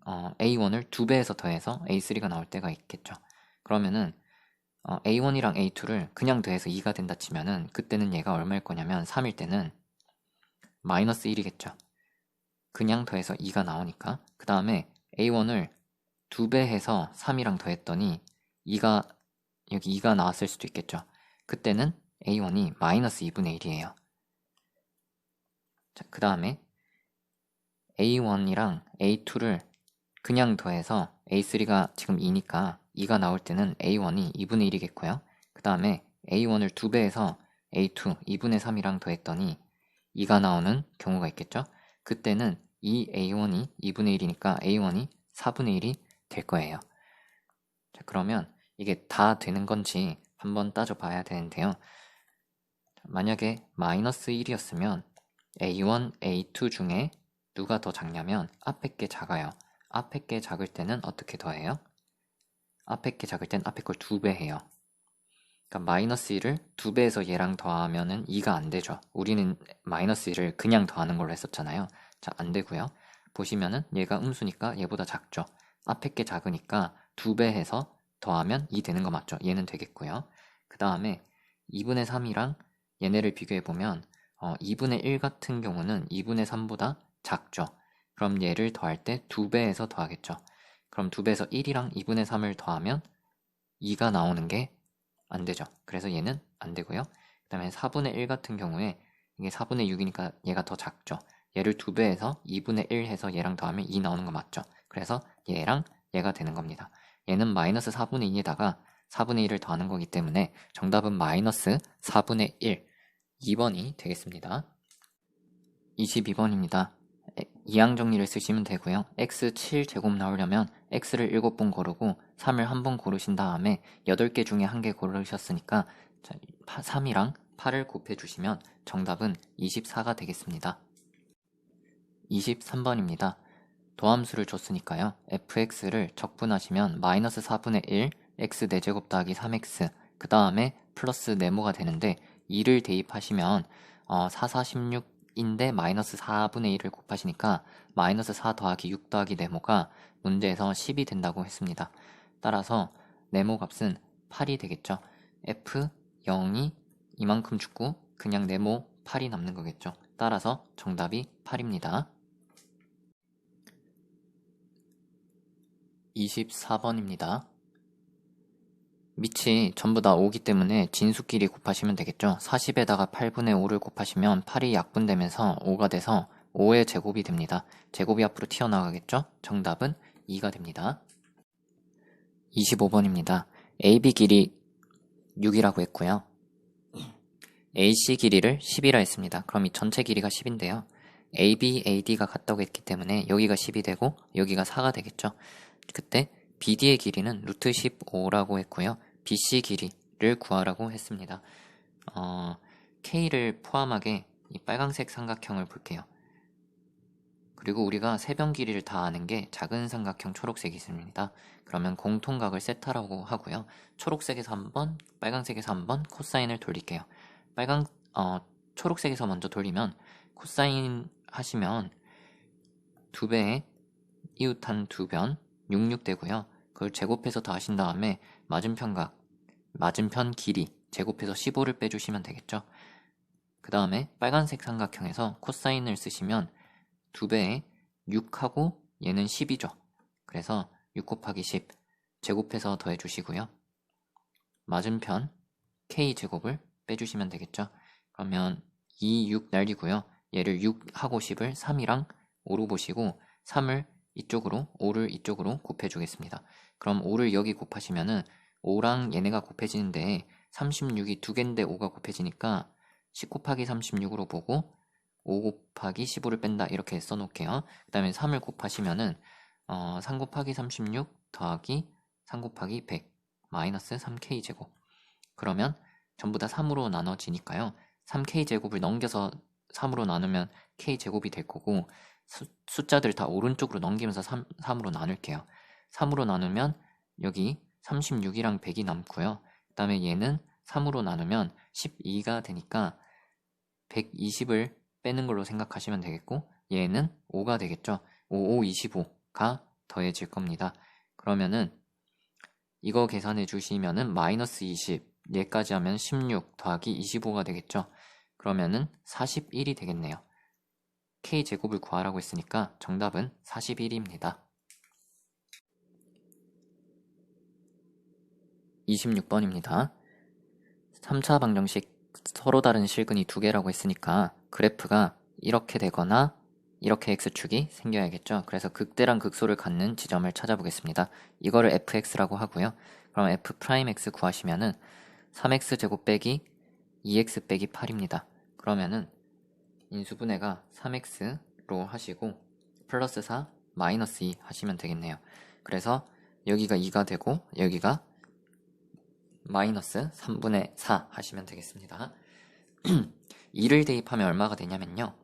A1을 2배에서 더해서 A3가 나올 때가 있겠죠. 그러면은 A1이랑 A2를 그냥 더해서 2가 된다 치면은 그때는 얘가 얼마일 거냐면 3일 때는 마이너스 1이겠죠. 그냥 더해서 2가 나오니까. 그 다음에 A1을 2배 해서 3이랑 더했더니 2가 여기 2가 나왔을 수도 있겠죠. 그때는 A1이 마이너스 2분의 1이에요. 자, 그 다음에 A1이랑 A2를 그냥 더해서 A3가 지금 2니까 2가 나올 때는 A1이 2분의 1이겠고요. 그 다음에 A1을 2배 해서 A2 2분의 3이랑 더했더니 2가 나오는 경우가 있겠죠. 그때는 이 A1이 2분의 1이니까 A1이 4분의 1이 될 거예요. 자, 그러면 이게 다 되는 건지 한번 따져봐야 되는데요. 만약에 마이너스 1이었으면 A1, A2 중에 누가 더 작냐면 앞에 게 작아요. 앞에 게 작을 때는 어떻게 더해요? 앞에 게 작을 땐 앞에 걸 2배 해요. 그러니까 마이너스 1을 2배에서 얘랑 더하면은 2가 안 되죠. 우리는 마이너스 1을 그냥 더하는 걸로 했었잖아요. 자, 안 되고요. 보시면은 얘가 음수니까 얘보다 작죠. 앞에 게 작으니까 2배 해서 더하면 2 되는 거 맞죠? 얘는 되겠고요. 그 다음에 2분의 3이랑 얘네를 비교해보면 2분의 1 같은 경우는 2분의 3보다 작죠. 그럼 얘를 더할 때 2배에서 더하겠죠. 그럼 2배에서 1이랑 2분의 3을 더하면 2가 나오는 게 안 되죠. 그래서 얘는 안 되고요. 그 다음에 4분의 1 같은 경우에 이게 4분의 6이니까 얘가 더 작죠. 얘를 2배해서 2분의 1 해서 얘랑 더하면 2 나오는 거 맞죠. 그래서 얘랑 얘가 되는 겁니다. 얘는 마이너스 4분의 2에다가 4분의 1을 더하는 거기 때문에 정답은 마이너스 4분의 1, 2번이 되겠습니다. 22번입니다. 이항 정리를 쓰시면 되고요. x 7제곱 나오려면 x를 7번 고르고 3을 1번 고르신 다음에 8개 중에 1개 고르셨으니까 3이랑 8을 곱해주시면 정답은 24가 되겠습니다. 23번입니다. 도함수를 줬으니까요. fx를 적분하시면 마이너스 4분의 1 x 4제곱 더하기 3x 그 다음에 플러스 네모가 되는데 2를 대입하시면 4, 4, 16인데 마이너스 4분의 1을 곱하시니까 마이너스 4 더하기 6 더하기 네모가 문제에서 10이 된다고 했습니다. 따라서 네모 값은 8이 되겠죠. f 0이 이만큼 주고 그냥 네모 8이 남는 거겠죠. 따라서 정답이 8입니다. 24번입니다. 밑이 전부 다 5기 때문에 진수끼리 곱하시면 되겠죠. 40에다가 8분의 5를 곱하시면 8이 약분되면서 5가 돼서 5의 제곱이 됩니다. 제곱이 앞으로 튀어나가겠죠. 정답은 2가 됩니다. 25번입니다. AB 길이 6이라고 했고요. AC 길이를 10이라 했습니다. 그럼 이 전체 길이가 10인데요. AB, AD가 같다고 했기 때문에 여기가 10이 되고 여기가 4가 되겠죠. 그때 BD의 길이는 루트 15라고 했고요. BC 길이를 구하라고 했습니다. K를 포함하게 이 빨강색 삼각형을 볼게요. 그리고 우리가 세변 길이를 다 아는 게 작은 삼각형 초록색이 있습니다. 그러면 공통각을 세타라고 하고요. 초록색에서 한번, 빨강색에서 한번 코사인을 돌릴게요. 초록색에서 먼저 돌리면 코사인 하시면 2배의 이웃한 2변 66 되고요. 그걸 제곱해서 더하신 다음에 맞은편 길이 제곱해서 15를 빼주시면 되겠죠. 그 다음에 빨간색 삼각형에서 코사인을 쓰시면 2배의 6하고 얘는 10이죠. 그래서 6 곱하기 10 제곱해서 더해주시고요. 맞은편 K제곱을 빼주시면 되겠죠. 그러면 2, 6 날리고요. 얘를 6하고 10을 3이랑 5로 보시고 3을 이쪽으로 5를 이쪽으로 곱해주겠습니다. 그럼 5를 여기 곱하시면은 5랑 얘네가 곱해지는데 36이 2개인데 5가 곱해지니까 10 곱하기 36으로 보고 5 곱하기 15를 뺀다 이렇게 써놓을게요. 그 다음에 3을 곱하시면은 3 곱하기 36 더하기 3 곱하기 100 마이너스 3K제곱. 그러면 전부 다 3으로 나눠지니까요. 3K제곱을 넘겨서 3으로 나누면 K제곱이 될 거고 숫자들 다 오른쪽으로 넘기면서 3으로 나눌게요. 3으로 나누면 여기 36이랑 100이 남고요. 그 다음에 얘는 3으로 나누면 12가 되니까 120을 빼는 걸로 생각하시면 되겠고 얘는 5가 되겠죠. 5, 5, 25가 더해질 겁니다. 그러면은 이거 계산해 주시면은 마이너스 20 얘까지 하면 16 더하기 25가 되겠죠. 그러면은 41이 되겠네요. K제곱을 구하라고 했으니까 정답은 41입니다. 26번입니다. 3차 방정식 서로 다른 실근이 2개라고 했으니까 그래프가 이렇게 되거나 이렇게 x축이 생겨야겠죠. 그래서 극대랑 극소를 갖는 지점을 찾아보겠습니다. 이거를 fx라고 하고요. 그럼 f'x 구하시면은 3x제곱 빼기 2x 빼기 8입니다. 그러면은 인수분해가 3x로 하시고 플러스 4 마이너스 2 하시면 되겠네요. 그래서 여기가 2가 되고 여기가 마이너스 3분의 4 하시면 되겠습니다. 2를 대입하면 얼마가 되냐면요.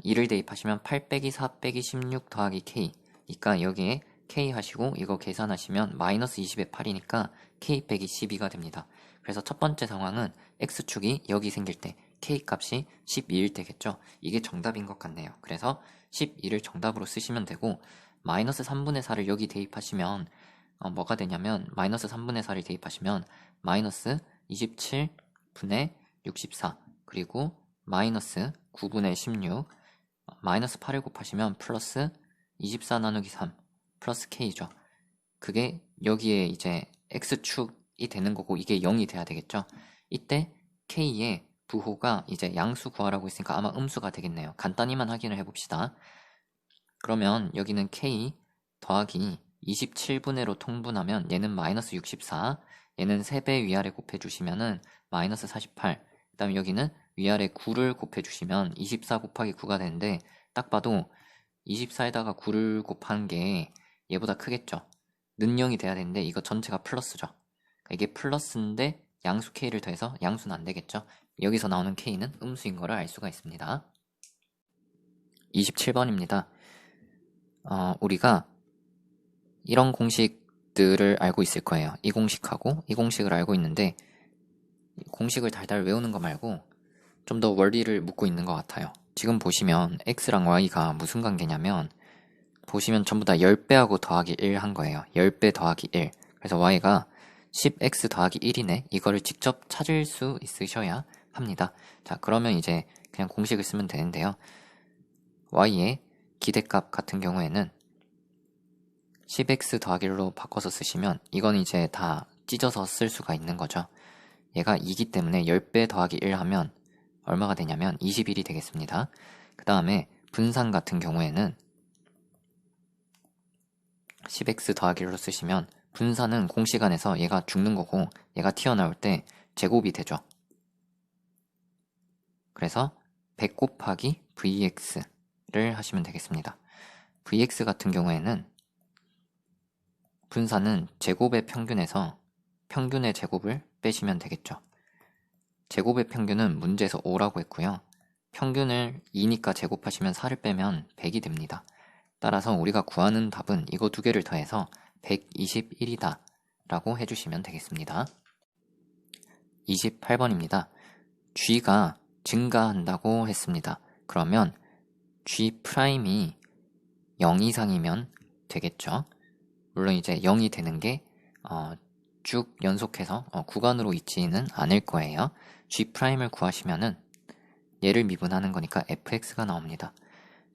2를 대입하시면 8 빼기 4 빼기 16 더하기 k 그러니까 여기에 k 하시고 이거 계산하시면 마이너스 20의 8이니까 k 빼기 12가 됩니다. 그래서 첫 번째 상황은 x축이 여기 생길 때 k 값이 12일 때겠죠. 이게 정답인 것 같네요. 그래서 12를 정답으로 쓰시면 되고 마이너스 3분의 4를 여기 대입하시면 뭐가 되냐면 마이너스 3분의 4를 대입하시면 마이너스 27분의 64 그리고 마이너스 9분의 16 마이너스 8을 곱하시면 플러스 24 나누기 3 플러스 k죠. 그게 여기에 이제 x축이 되는 거고 이게 0이 돼야 되겠죠. 이때 k의 부호가 이제 양수 구하라고 했으니까 아마 음수가 되겠네요. 간단히만 확인을 해봅시다. 그러면 여기는 k 더하기 27분의로 통분하면 얘는 마이너스 64 얘는 3배 위아래 곱해주시면은 마이너스 48 그 다음에 여기는 위아래 9를 곱해주시면 24 곱하기 9가 되는데 딱 봐도 24에다가 9를 곱한 게 얘보다 크겠죠. 는 0이 돼야 되는데 이거 전체가 플러스죠. 그러니까 이게 플러스인데 양수 k를 더해서 양수는 안 되겠죠. 여기서 나오는 k는 음수인 거를 알 수가 있습니다. 27번입니다. 우리가 이런 공식들을 알고 있을 거예요. 이 공식하고 이 공식을 알고 있는데 공식을 달달 외우는 거 말고 좀 더 원리를 묻고 있는 것 같아요. 지금 보시면 x랑 y가 무슨 관계냐면 보시면 전부 다 10배하고 더하기 1 한 거예요. 10배 더하기 1. 그래서 y가 10x 더하기 1이네. 이거를 직접 찾을 수 있으셔야 합니다. 자, 그러면 이제 그냥 공식을 쓰면 되는데요. y의 기대값 같은 경우에는 10x 더하기 1로 바꿔서 쓰시면 이건 이제 다 찢어서 쓸 수가 있는 거죠. 얘가 2기 때문에 10배 더하기 1 하면 얼마가 되냐면 21이 되겠습니다. 그 다음에 분산 같은 경우에는 10x 더하기 1로 쓰시면 분산은 공식 안에서 얘가 죽는 거고 얘가 튀어나올 때 제곱이 되죠. 그래서 100 곱하기 vx를 하시면 되겠습니다. vx 같은 경우에는 분산은 제곱의 평균에서 평균의 제곱을 빼시면 되겠죠. 제곱의 평균은 문제에서 5라고 했고요. 평균을 2니까 제곱하시면 4를 빼면 100이 됩니다. 따라서 우리가 구하는 답은 이거 두 개를 더해서 121이다 라고 해주시면 되겠습니다. 28번입니다. g가 증가한다고 했습니다. 그러면 g'이 0 이상이면 되겠죠. 물론 이제 0이 되는 게 쭉 연속해서 구간으로 있지는 않을 거예요. g'을 구하시면은 얘를 미분하는 거니까 fx가 나옵니다.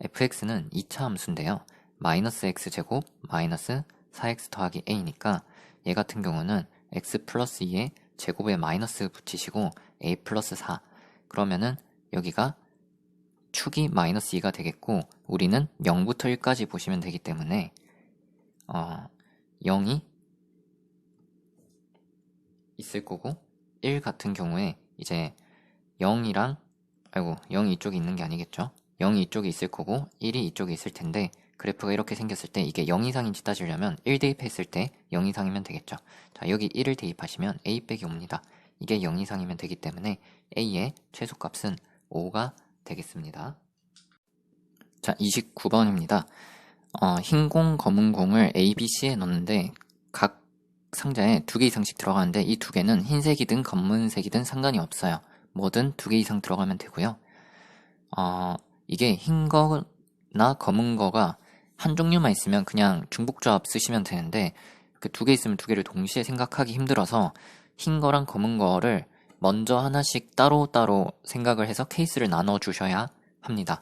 fx는 2차 함수인데요. 마이너스 x제곱 마이너스 4x 더하기 a니까 얘 같은 경우는 x 플러스 2에 제곱에 마이너스 붙이시고 a 플러스 4 그러면은 여기가 축이 마이너스 2가 되겠고 우리는 0부터 1까지 보시면 되기 때문에 0이 있을 거고 1 같은 경우에 이제 0이랑 0이 이쪽에 있는 게 아니겠죠. 0이 이쪽에 있을 거고 1이 이쪽에 있을 텐데 그래프가 이렇게 생겼을 때 이게 0 이상인지 따지려면 1 대입했을 때 0 이상이면 되겠죠. 자, 여기 1을 대입하시면 a 빼기 5입니다. 이게 0 이상이면 되기 때문에 a의 최소값은 5가 되겠습니다. 자, 29번입니다. 흰 공, 검은 공을 A, B, C에 넣는데 각 상자에 2개 이상씩 들어가는데 이 2개는 흰색이든 검은색이든 상관이 없어요. 뭐든 2개 이상 들어가면 되고요. 이게 흰 거나 검은 거가 한 종류만 있으면 그냥 중복조합 쓰시면 되는데 그 2개 있으면 2개를 동시에 생각하기 힘들어서 흰 거랑 검은 거를 먼저 하나씩 따로따로 생각을 해서 케이스를 나눠주셔야 합니다.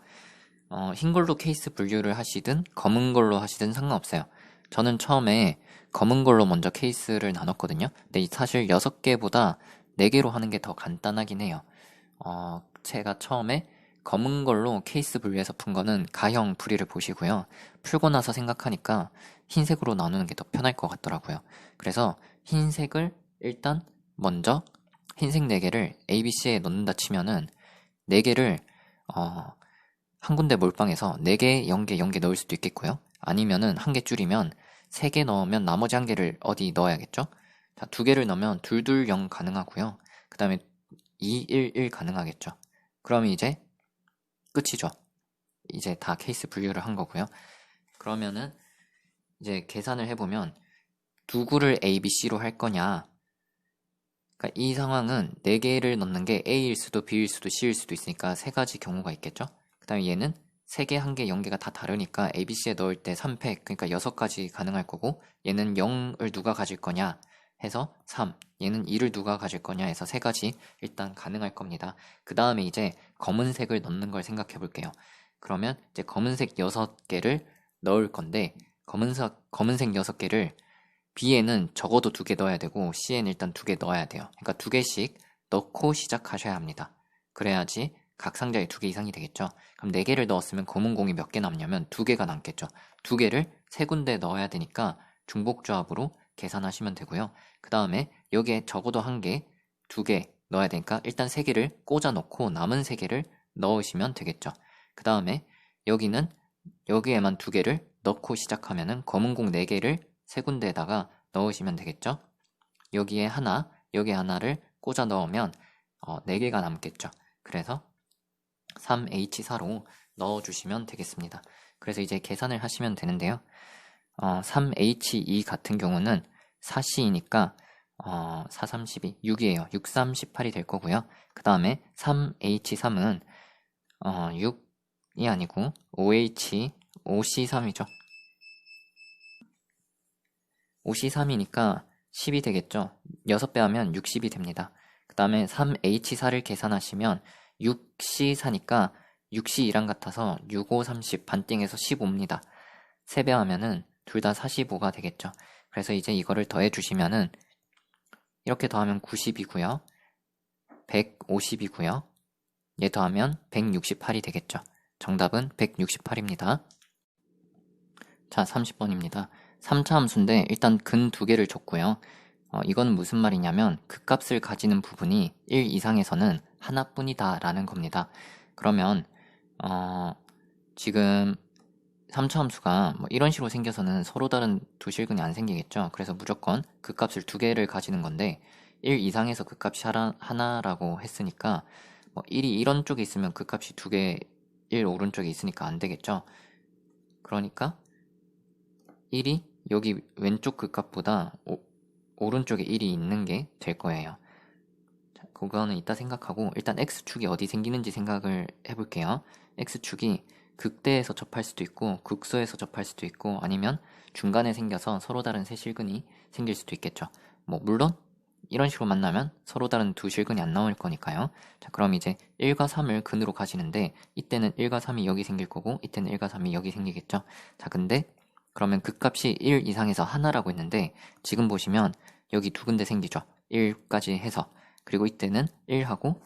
흰 걸로 케이스 분류를 하시든 검은 걸로 하시든 상관없어요. 저는 처음에 검은 걸로 먼저 케이스를 나눴거든요. 근데 사실 6개보다 4개로 하는 게 더 간단하긴 해요. 제가 처음에 검은 걸로 케이스 분류해서 푼 거는 가형 풀이를 보시고요. 풀고 나서 생각하니까 흰색으로 나누는 게 더 편할 것 같더라고요. 그래서 흰색을 일단 먼저 흰색 4개를 A, B, C에 넣는다 치면은 4개를 한 군데 몰빵해서 4개, 0개, 0개 넣을 수도 있겠고요. 아니면은 한 개 줄이면 3개 넣으면 나머지 한 개를 어디 넣어야겠죠? 자, 2개를 넣으면 2, 2, 0 가능하고요. 그 다음에 2, 1, 1 가능하겠죠. 그러면 이제 끝이죠. 이제 다 케이스 분류를 한 거고요. 그러면은 이제 계산을 해보면 누구를 A, B, C로 할 거냐. 그러니까 이 상황은 4개를 넣는 게 A일 수도 B일 수도 C일 수도 있으니까 3가지 경우가 있겠죠. 그 다음에 얘는 3개, 1개, 0개가 다 다르니까 A, B, C에 넣을 때 3팩, 그러니까 6가지 가능할 거고 얘는 0을 누가 가질 거냐 해서 3, 얘는 2를 누가 가질 거냐 해서 3가지 일단 가능할 겁니다. 그 다음에 이제 검은색을 넣는 걸 생각해 볼게요. 그러면 이제 검은색 6개를 넣을 건데 검은색 6개를 B에는 적어도 2개 넣어야 되고 C에는 일단 2개 넣어야 돼요. 그러니까 2개씩 넣고 시작하셔야 합니다. 그래야지 각 상자에 2개 이상이 되겠죠. 그럼 4개를 넣었으면 검은 공이 몇 개 남냐면 2개가 남겠죠. 2개를 3군데 넣어야 되니까 중복조합으로 계산하시면 되고요. 그 다음에 여기에 적어도 1개, 2개 넣어야 되니까 일단 3개를 꽂아 놓고 남은 3개를 넣으시면 되겠죠. 그 다음에 여기에만 2개를 넣고 시작하면은 검은 공 4개를 3군데에다가 넣으시면 되겠죠. 여기에 하나, 여기에 하나를 꽂아 넣으면 4개가 남겠죠. 그래서 3H4로 넣어주시면 되겠습니다. 그래서 이제 계산을 하시면 되는데요. 3H2 같은 경우는 4C이니까 4, 3, 12, 6이에요. 6, 3, 18이 될 거고요. 그 다음에 3H3은 6이 아니고 5H, 5C3이죠. 5C3이니까 10이 되겠죠. 6배 하면 60이 됩니다. 그 다음에 3H4를 계산하시면 6C4니까 6C2랑 같아서 6, 5, 30 반띵해서 15입니다. 3배 하면은 둘 다 45가 되겠죠. 그래서 이제 이거를 더해 주시면은 이렇게 더하면 90이고요. 150이고요. 얘 더하면 168이 되겠죠. 정답은 168입니다. 자, 30번입니다. 3차 함수인데 일단 근 두 개를 줬고요. 이건 무슨 말이냐면 극값을 가지는 부분이 1 이상에서는 하나뿐이다 라는 겁니다. 그러면 지금 3차 함수가 뭐 이런 식으로 생겨서는 서로 다른 두 실근이 안 생기겠죠. 그래서 무조건 극값을 두 개를 가지는 건데 1 이상에서 극값이 하나라고 했으니까 뭐 1이 이런 쪽에 있으면 극값이 두 개, 1 오른쪽에 있으니까 안 되겠죠. 그러니까 1이 여기 왼쪽 극값보다 오른쪽에 1이 있는 게 될 거예요. 자, 그거는 이따 생각하고 일단 X축이 어디 생기는지 생각을 해볼게요. X축이 극대에서 접할 수도 있고 극소에서 접할 수도 있고 아니면 중간에 생겨서 서로 다른 세 실근이 생길 수도 있겠죠. 뭐 물론 이런 식으로 만나면 서로 다른 두 실근이 안 나올 거니까요. 자, 그럼 이제 1과 3을 근으로 가시는데 이때는 1과 3이 여기 생길 거고 이때는 1과 3이 여기 생기겠죠. 자, 근데 그러면 극값이 1 이상에서 하나라고 했는데 지금 보시면 여기 두 군데 생기죠. 1까지 해서. 그리고 이때는 1하고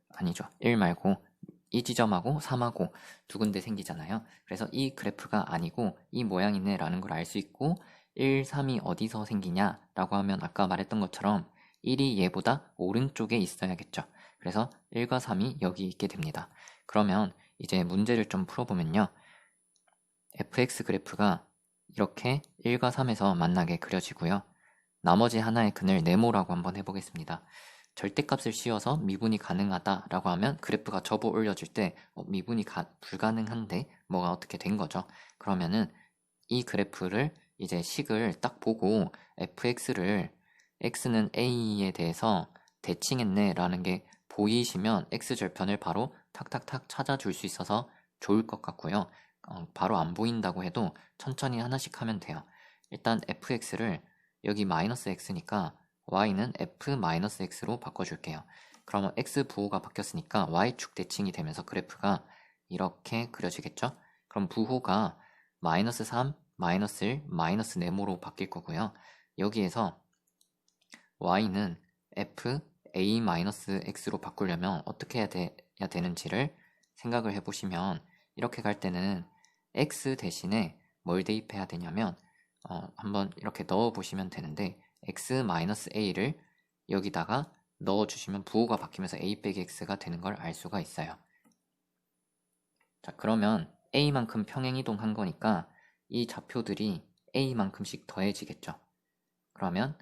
아니죠. 1 말고 이 지점하고 3하고 두 군데 생기잖아요. 그래서 이 그래프가 아니고 이 모양이네 라는 걸 알 수 있고 1, 3이 어디서 생기냐 라고 하면 아까 말했던 것처럼 1이 얘보다 오른쪽에 있어야겠죠. 그래서 1과 3이 여기 있게 됩니다. 그러면 이제 문제를 좀 풀어보면요. fx 그래프가 이렇게 1과 3에서 만나게 그려지고요. 나머지 하나의 근을 네모라고 한번 해보겠습니다. 절대값을 씌워서 미분이 가능하다라고 하면 그래프가 접어 올려질 때 미분이 불가능한데 뭐가 어떻게 된 거죠. 그러면은 이 그래프를 이제 식을 딱 보고 fx를 x는 a에 대해서 대칭했네 라는 게 보이시면 x절편을 바로 탁탁탁 찾아줄 수 있어서 좋을 것 같고요. 바로 안 보인다고 해도 천천히 하나씩 하면 돼요. 일단 fx를 여기 마이너스 x니까 y는 f-x로 바꿔줄게요. 그러면 x 부호가 바뀌었으니까 y축 대칭이 되면서 그래프가 이렇게 그려지겠죠? 그럼 부호가 마이너스 3, 마이너스 1, 마이너스 네모로 바뀔 거고요. 여기에서 y는 f-a-x로 바꾸려면 어떻게 해야 되는지를 생각을 해보시면 이렇게 갈 때는 x 대신에 뭘 대입해야 되냐면 한번 이렇게 넣어보시면 되는데 x-a를 여기다가 넣어주시면 부호가 바뀌면서 a 빼기 x가 되는 걸 알 수가 있어요. 자, 그러면 a만큼 평행이동한 거니까 이 좌표들이 a만큼씩 더해지겠죠. 그러면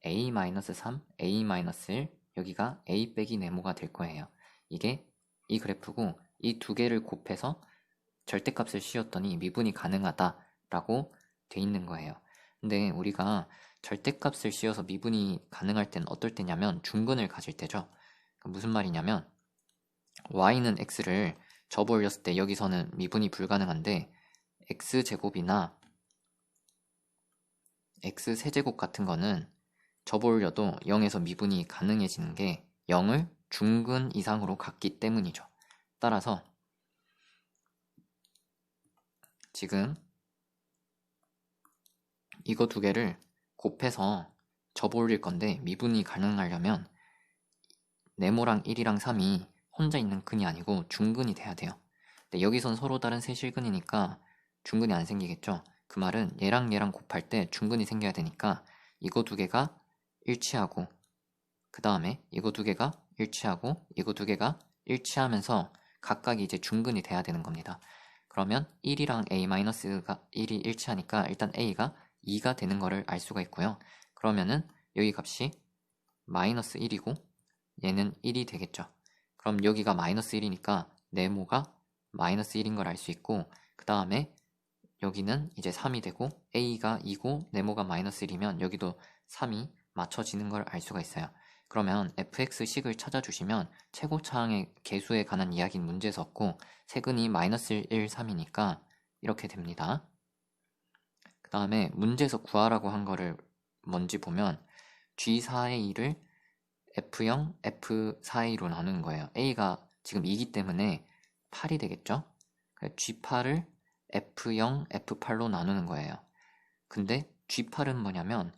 a-3, a-1 여기가 a 빼기 네모가 될 거예요. 이게 이 그래프고 이 두 개를 곱해서 절대값을 씌웠더니 미분이 가능하다라고 돼 있는 거예요. 근데 우리가 절대값을 씌워서 미분이 가능할 때는 어떨 때냐면 중근을 가질 때죠. 무슨 말이냐면 y는 x를 접어 올렸을 때 여기서는 미분이 불가능한데 x제곱이나 x세제곱 같은 거는 접어 올려도 0에서 미분이 가능해지는 게 0을 중근 이상으로 갔기 때문이죠. 따라서 지금 이거 두 개를 곱해서 접어 올릴 건데 미분이 가능하려면 네모랑 1이랑 3이 혼자 있는 근이 아니고 중근이 돼야 돼요. 근데 여기선 서로 다른 세실근이니까 중근이 안 생기겠죠. 그 말은 얘랑 얘랑 곱할 때 중근이 생겨야 되니까 이거 두 개가 일치하고 그 다음에 이거 두 개가 일치하고 이거 두 개가 일치하면서 각각이 이제 중근이 돼야 되는 겁니다. 그러면 1이랑 a-가 1이 일치하니까 일단 a가 2가 되는 거를 알 수가 있고요. 그러면은 여기 값이 마이너스 1이고 얘는 1이 되겠죠. 그럼 여기가 마이너스 1이니까 네모가 마이너스 1인 걸 알 수 있고, 그 다음에 여기는 이제 3이 되고 a가 2고 네모가 마이너스 1이면 여기도 3이 맞춰지는 걸 알 수가 있어요. 그러면 fx식을 찾아주시면 최고차항의 개수에 관한 이야기는 문제에서 없고 세근이 마이너스 1, 3이니까 이렇게 됩니다. 그 다음에 문제에서 구하라고 한 거를 뭔지 보면 G4의 2를 F0, F4A로 나누는 거예요. A가 지금 2기 때문에 8이 되겠죠? G8을 F0, F8로 나누는 거예요. 근데 G8은 뭐냐면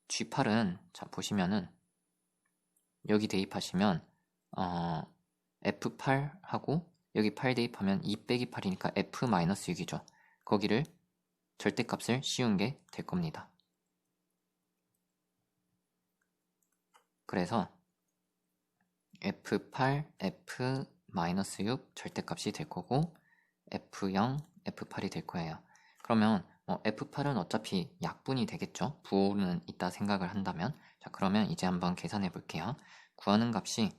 G8은 자 보시면은 여기 대입하시면 F8하고 여기 8 대입하면 2 빼기 8이니까 F-6이죠. 거기를 절대값을 씌운 게 될 겁니다. 그래서 F8, F-6 절대값이 될 거고 F0, F8이 될 거예요. 그러면 F8은 어차피 약분이 되겠죠. 부호는 있다 생각을 한다면. 자, 그러면 이제 한번 계산해 볼게요. 구하는 값이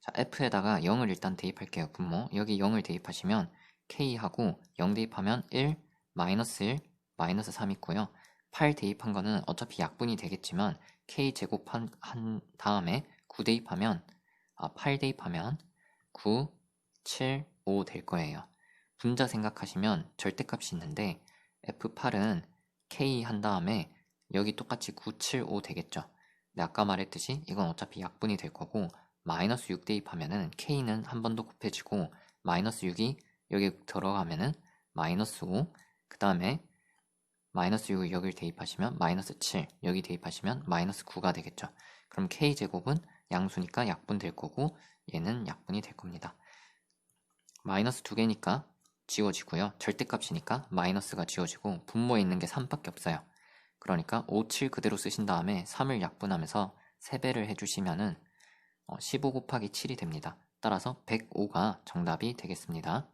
자, F에다가 0을 일단 대입할게요. 분모. 여기 0을 대입하시면 K하고 0 대입하면 1, 마이너스 1, 마이너스 3 있고요. 8 대입한 거는 어차피 약분이 되겠지만 K 제곱한 다음에 9 대입하면 8 대입하면 9, 7, 5 될 거예요. 분자 생각하시면 절대값이 있는데 F8은 K 한 다음에 여기 똑같이 9, 7, 5 되겠죠. 근데 아까 말했듯이 이건 어차피 약분이 될 거고 마이너스 6 대입하면은 K는 한 번 더 곱해지고 마이너스 6이 여기 들어가면은 마이너스 5, 그 다음에 마이너스 6을 여기를 대입하시면 마이너스 7, 여기 대입하시면 마이너스 9가 되겠죠. 그럼 K제곱은 양수니까 약분 될 거고 얘는 약분이 될 겁니다. 마이너스 2개니까 지워지고요. 절대값이니까 마이너스가 지워지고 분모에 있는 게 3밖에 없어요. 그러니까 5, 7 그대로 쓰신 다음에 3을 약분하면서 3배를 해주시면은 15 곱하기 7이 됩니다. 따라서 105가 정답이 되겠습니다.